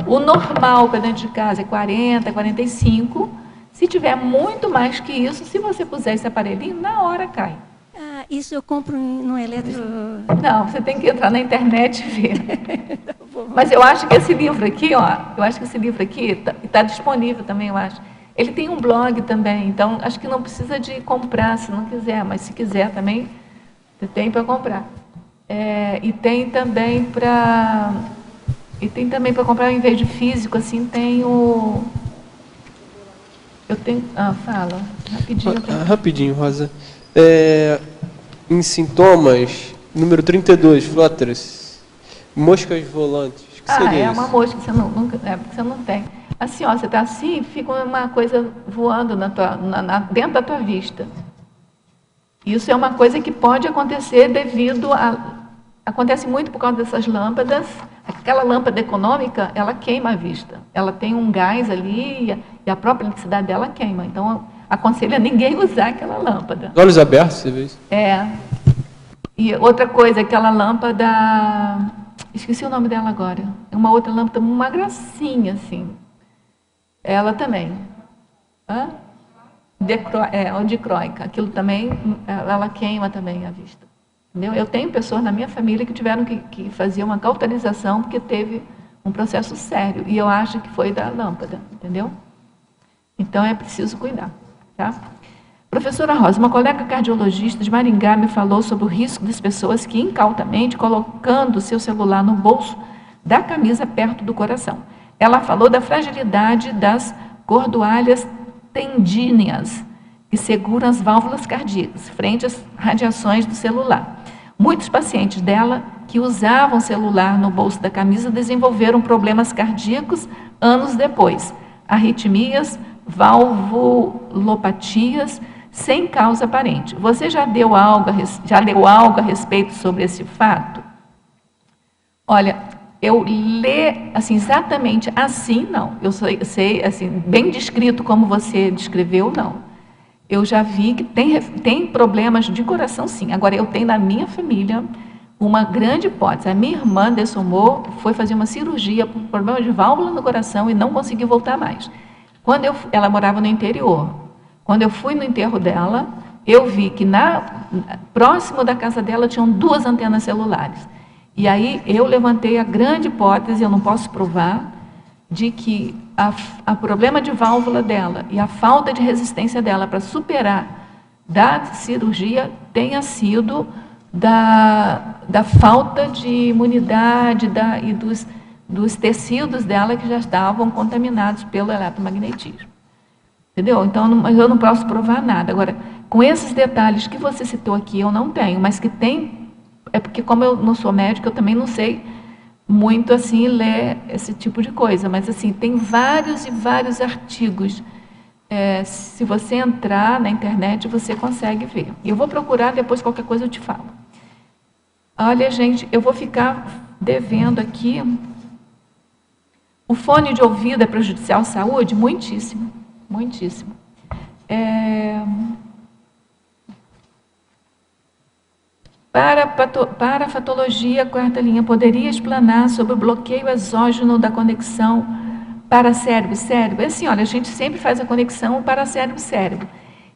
o normal para dentro de casa é 40, 45. Se tiver muito mais que isso, se você puser esse aparelhinho, na hora cai. Ah, isso eu compro no eletro... Não, você tem que entrar na internet e ver. Mas eu acho que esse livro aqui, ó, está disponível também, eu acho. Ele tem um blog também, então acho que não precisa de comprar se não quiser, mas se quiser também, você tem para comprar. E tem também para comprar em vez de físico, assim, tem o... fala, rapidinho. Rapidinho, Rosa. Em sintomas, número 32, Flóteres, moscas volantes. O que seria isso? Uma mosca que você porque você não tem. Assim, ó, você está assim, fica uma coisa voando dentro da tua vista. Isso é uma coisa que pode acontecer acontece muito por causa dessas lâmpadas. Aquela lâmpada econômica, ela queima a vista. Ela tem um gás ali e a própria eletricidade dela queima. Então, aconselha ninguém usar aquela lâmpada. Olhos abertos, você vê isso? E outra coisa, aquela lâmpada... Esqueci o nome dela agora. É uma outra lâmpada, uma gracinha, assim. Ela também. O dicróica. Aquilo também, ela queima também a vista. Entendeu? Eu tenho pessoas na minha família que tiveram que fazer uma cauterização porque teve um processo sério. E eu acho que foi da lâmpada, entendeu? Então é preciso cuidar. Tá? Professora Rosa, uma colega cardiologista de Maringá me falou sobre o risco das pessoas que incautamente colocando o seu celular no bolso da camisa perto do coração. Ela falou da fragilidade das cordoalhas tendíneas que seguram as válvulas cardíacas frente às radiações do celular. Muitos pacientes dela que usavam celular no bolso da camisa desenvolveram problemas cardíacos anos depois, arritmias, valvulopatias, sem causa aparente. Você já leu algo a respeito sobre esse fato? Olha, eu ler assim, exatamente assim, não. Eu sei assim, bem descrito como você descreveu, não. Eu já vi que tem problemas de coração, sim. Agora, eu tenho na minha família uma grande hipótese. A minha irmã dessomou, foi fazer uma cirurgia por problema de válvula no coração e não conseguiu voltar mais. Ela morava no interior. Quando eu fui no enterro dela, eu vi que próximo da casa dela tinham 2 antenas celulares. E aí eu levantei a grande hipótese, eu não posso provar, de que o problema de válvula dela e a falta de resistência dela para superar da cirurgia tenha sido da falta de imunidade e dos tecidos dela que já estavam contaminados pelo eletromagnetismo. Entendeu? Então, eu não posso provar nada. Agora, com esses detalhes que você citou aqui, eu não tenho, mas que tem, é porque como eu não sou médica, eu também não sei muito, assim, ler esse tipo de coisa, mas, assim, tem vários e vários artigos. Se você entrar na internet, você consegue ver. Eu vou procurar, depois qualquer coisa eu te falo. Olha, gente, eu vou ficar devendo aqui. O fone de ouvido é prejudicial à saúde? Muitíssimo, muitíssimo. Para a patologia, quarta linha, poderia explanar sobre o bloqueio exógeno da conexão paracérebro-cérebro? Assim, olha, a gente sempre faz a conexão paracérebro-cérebro.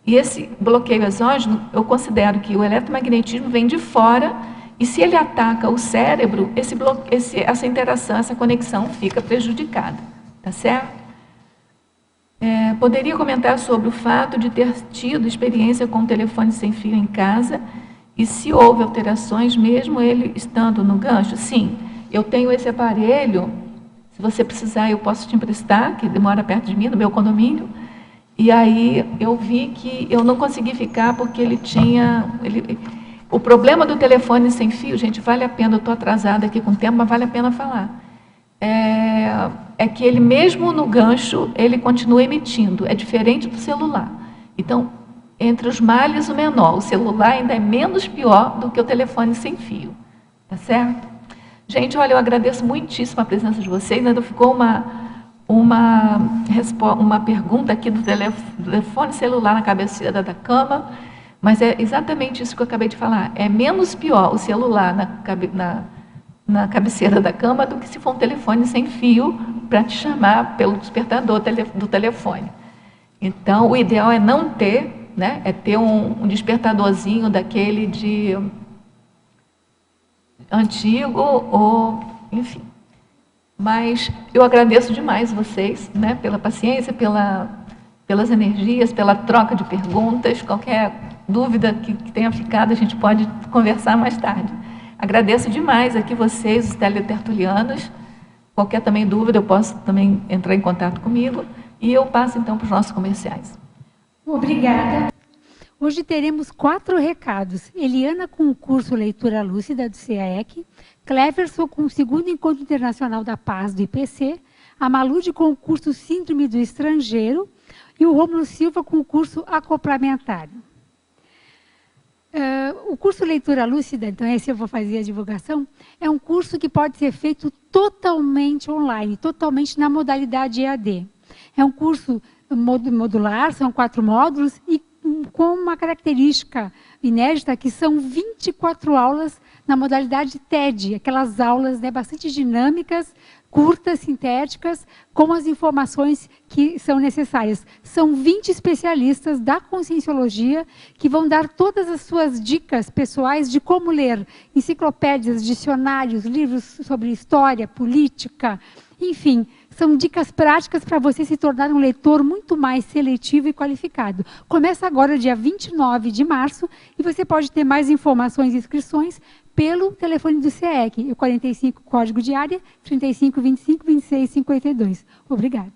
E esse bloqueio exógeno, eu considero que o eletromagnetismo vem de fora, e se ele ataca o cérebro, essa interação, essa conexão fica prejudicada. Tá certo? Poderia comentar sobre o fato de ter tido experiência com o telefone sem fio em casa, e se houve alterações, mesmo ele estando no gancho? Sim, eu tenho esse aparelho, se você precisar eu posso te emprestar, que mora perto de mim, no meu condomínio, e aí eu vi que eu não consegui ficar porque ele tinha... O problema do telefone sem fio, gente, vale a pena, eu estou atrasada aqui com o tempo, mas vale a pena falar. É que ele, mesmo no gancho, ele continua emitindo, é diferente do celular. Então, entre os males, o menor. O celular ainda é menos pior do que o telefone sem fio. Tá certo? Gente, olha, eu agradeço muitíssimo a presença de vocês. Ainda ficou uma pergunta aqui do telefone celular na cabeceira da cama, mas é exatamente isso que eu acabei de falar. É menos pior o celular na cabeceira da cama do que se for um telefone sem fio para te chamar pelo despertador do telefone. Então, o ideal é não ter, né? É ter um despertadorzinho daquele de antigo ou, enfim. Mas eu agradeço demais vocês, né? Pela paciência, pelas energias, pela troca de perguntas. Qualquer dúvida que tenha ficado, a gente pode conversar mais tarde. Agradeço demais aqui vocês, os teletertulianos. Qualquer também dúvida, eu posso também entrar em contato comigo. E eu passo, então, para os nossos comerciais. Obrigada. Hoje teremos 4 recados. Eliana com o curso Leitura Lúcida do CAEC, Cleverson com o 2º Encontro Internacional da Paz do IPC, a Malude com o curso Síndrome do Estrangeiro e o Rômulo Silva com o curso Acoplamentário. O curso Leitura Lúcida, então esse eu vou fazer a divulgação, é um curso que pode ser feito totalmente online, totalmente na modalidade EAD. É um curso modular, são 4 módulos e com uma característica inédita que são 24 aulas na modalidade TED, aquelas aulas, né, bastante dinâmicas, curtas, sintéticas, com as informações que são necessárias. São 20 especialistas da Conscienciologia que vão dar todas as suas dicas pessoais de como ler enciclopédias, dicionários, livros sobre história, política, enfim, são dicas práticas para você se tornar um leitor muito mais seletivo e qualificado. Começa agora, dia 29 de março, e você pode ter mais informações e inscrições pelo telefone do CAEC, o 45, código de área, 35 25 26 52. Obrigada.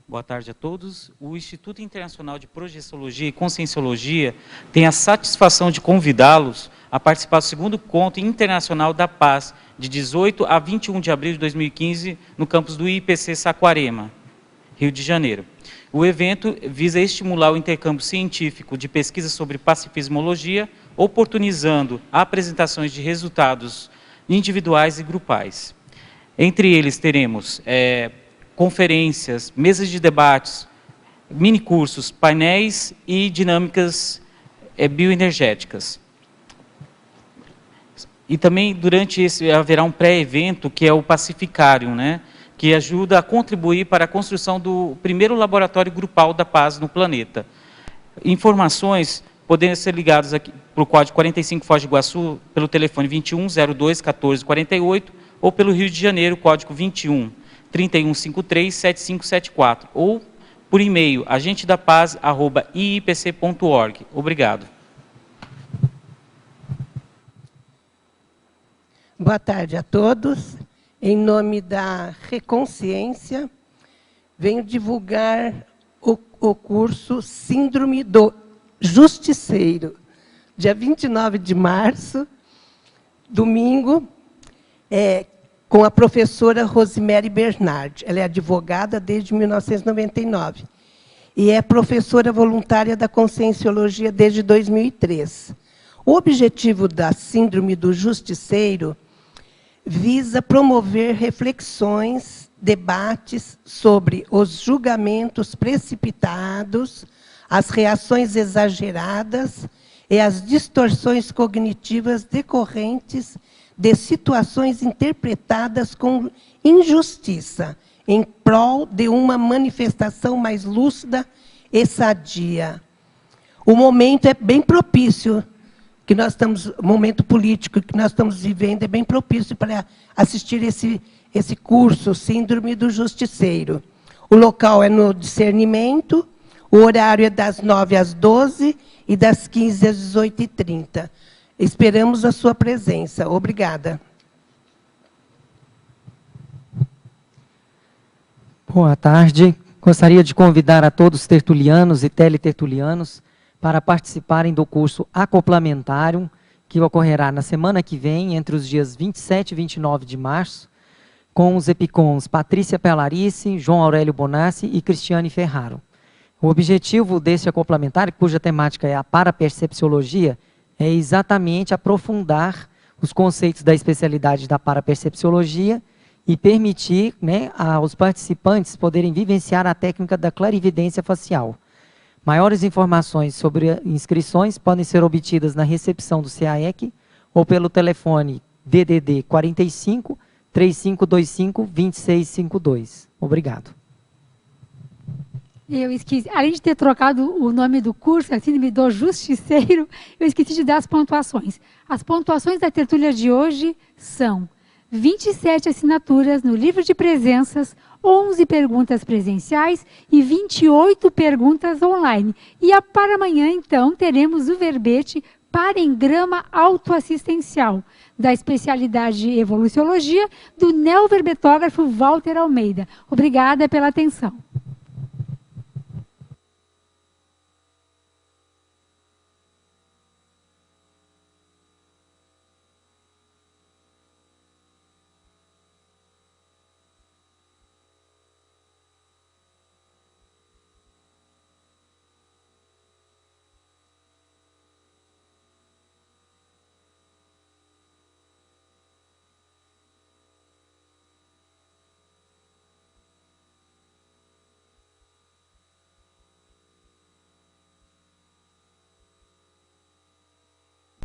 Boa tarde a todos. O Instituto Internacional de Projeciologia e Conscienciologia tem a satisfação de convidá-los a participar do 2º Encontro Internacional da Paz, de 18 a 21 de abril de 2015, no campus do IPC Saquarema, Rio de Janeiro. O evento visa estimular o intercâmbio científico de pesquisa sobre pacifismologia, oportunizando apresentações de resultados individuais e grupais. Entre eles teremos conferências, mesas de debates, minicursos, painéis e dinâmicas bioenergéticas. E também, durante esse, haverá um pré-evento, que é o Pacificarium, né? que ajuda a contribuir para a construção do primeiro laboratório grupal da paz no planeta. Informações podem ser ligadas aqui para o código 45 Foz do Iguaçu, pelo telefone 21 02 14 48, ou pelo Rio de Janeiro, código 21 3153 7574, ou por e-mail, agentedapaz@iipc.org. Obrigado. Boa tarde a todos. Em nome da Reconsciência, venho divulgar o curso Síndrome do Justiceiro, dia 29 de março, domingo, com a professora Rosemary Bernardi. Ela é advogada desde 1999 e é professora voluntária da Conscienciologia desde 2003. O objetivo da Síndrome do Justiceiro visa promover reflexões, debates sobre os julgamentos precipitados, as reações exageradas e as distorções cognitivas decorrentes de situações interpretadas com injustiça, em prol de uma manifestação mais lúcida e sadia. O momento é bem propício, que nós estamos, o momento político que nós estamos vivendo é bem propício para assistir esse curso, Síndrome do Justiceiro. O local é no Discernimento, o horário é das 9 às 12 e das 15 às 18h30. Esperamos a sua presença. Obrigada. Boa tarde. Gostaria de convidar a todos os tertulianos e teletertulianos para participarem do curso Acoplamentário, que ocorrerá na semana que vem, entre os dias 27 e 29 de março, com os EPICONs Patrícia Pelarice, João Aurélio Bonassi e Cristiane Ferraro. O objetivo desse acoplamentário, cuja temática é a parapercepciologia, é exatamente aprofundar os conceitos da especialidade da parapercepciologia e permitir, né, aos participantes poderem vivenciar a técnica da clarividência facial. Maiores informações sobre inscrições podem ser obtidas na recepção do CAEC ou pelo telefone DDD 45 3525 2652. Obrigado. Eu esqueci, além de ter trocado o nome do curso, a Síndrome do Justiceiro, eu esqueci de dar as pontuações. As pontuações da tertúlia de hoje são 27 assinaturas no livro de presenças, 11 perguntas presenciais e 28 perguntas online. E para amanhã, então, teremos o verbete Parengrama Autoassistencial, da especialidade Evoluciologia, do neoverbetógrafo Walter Almeida. Obrigada pela atenção.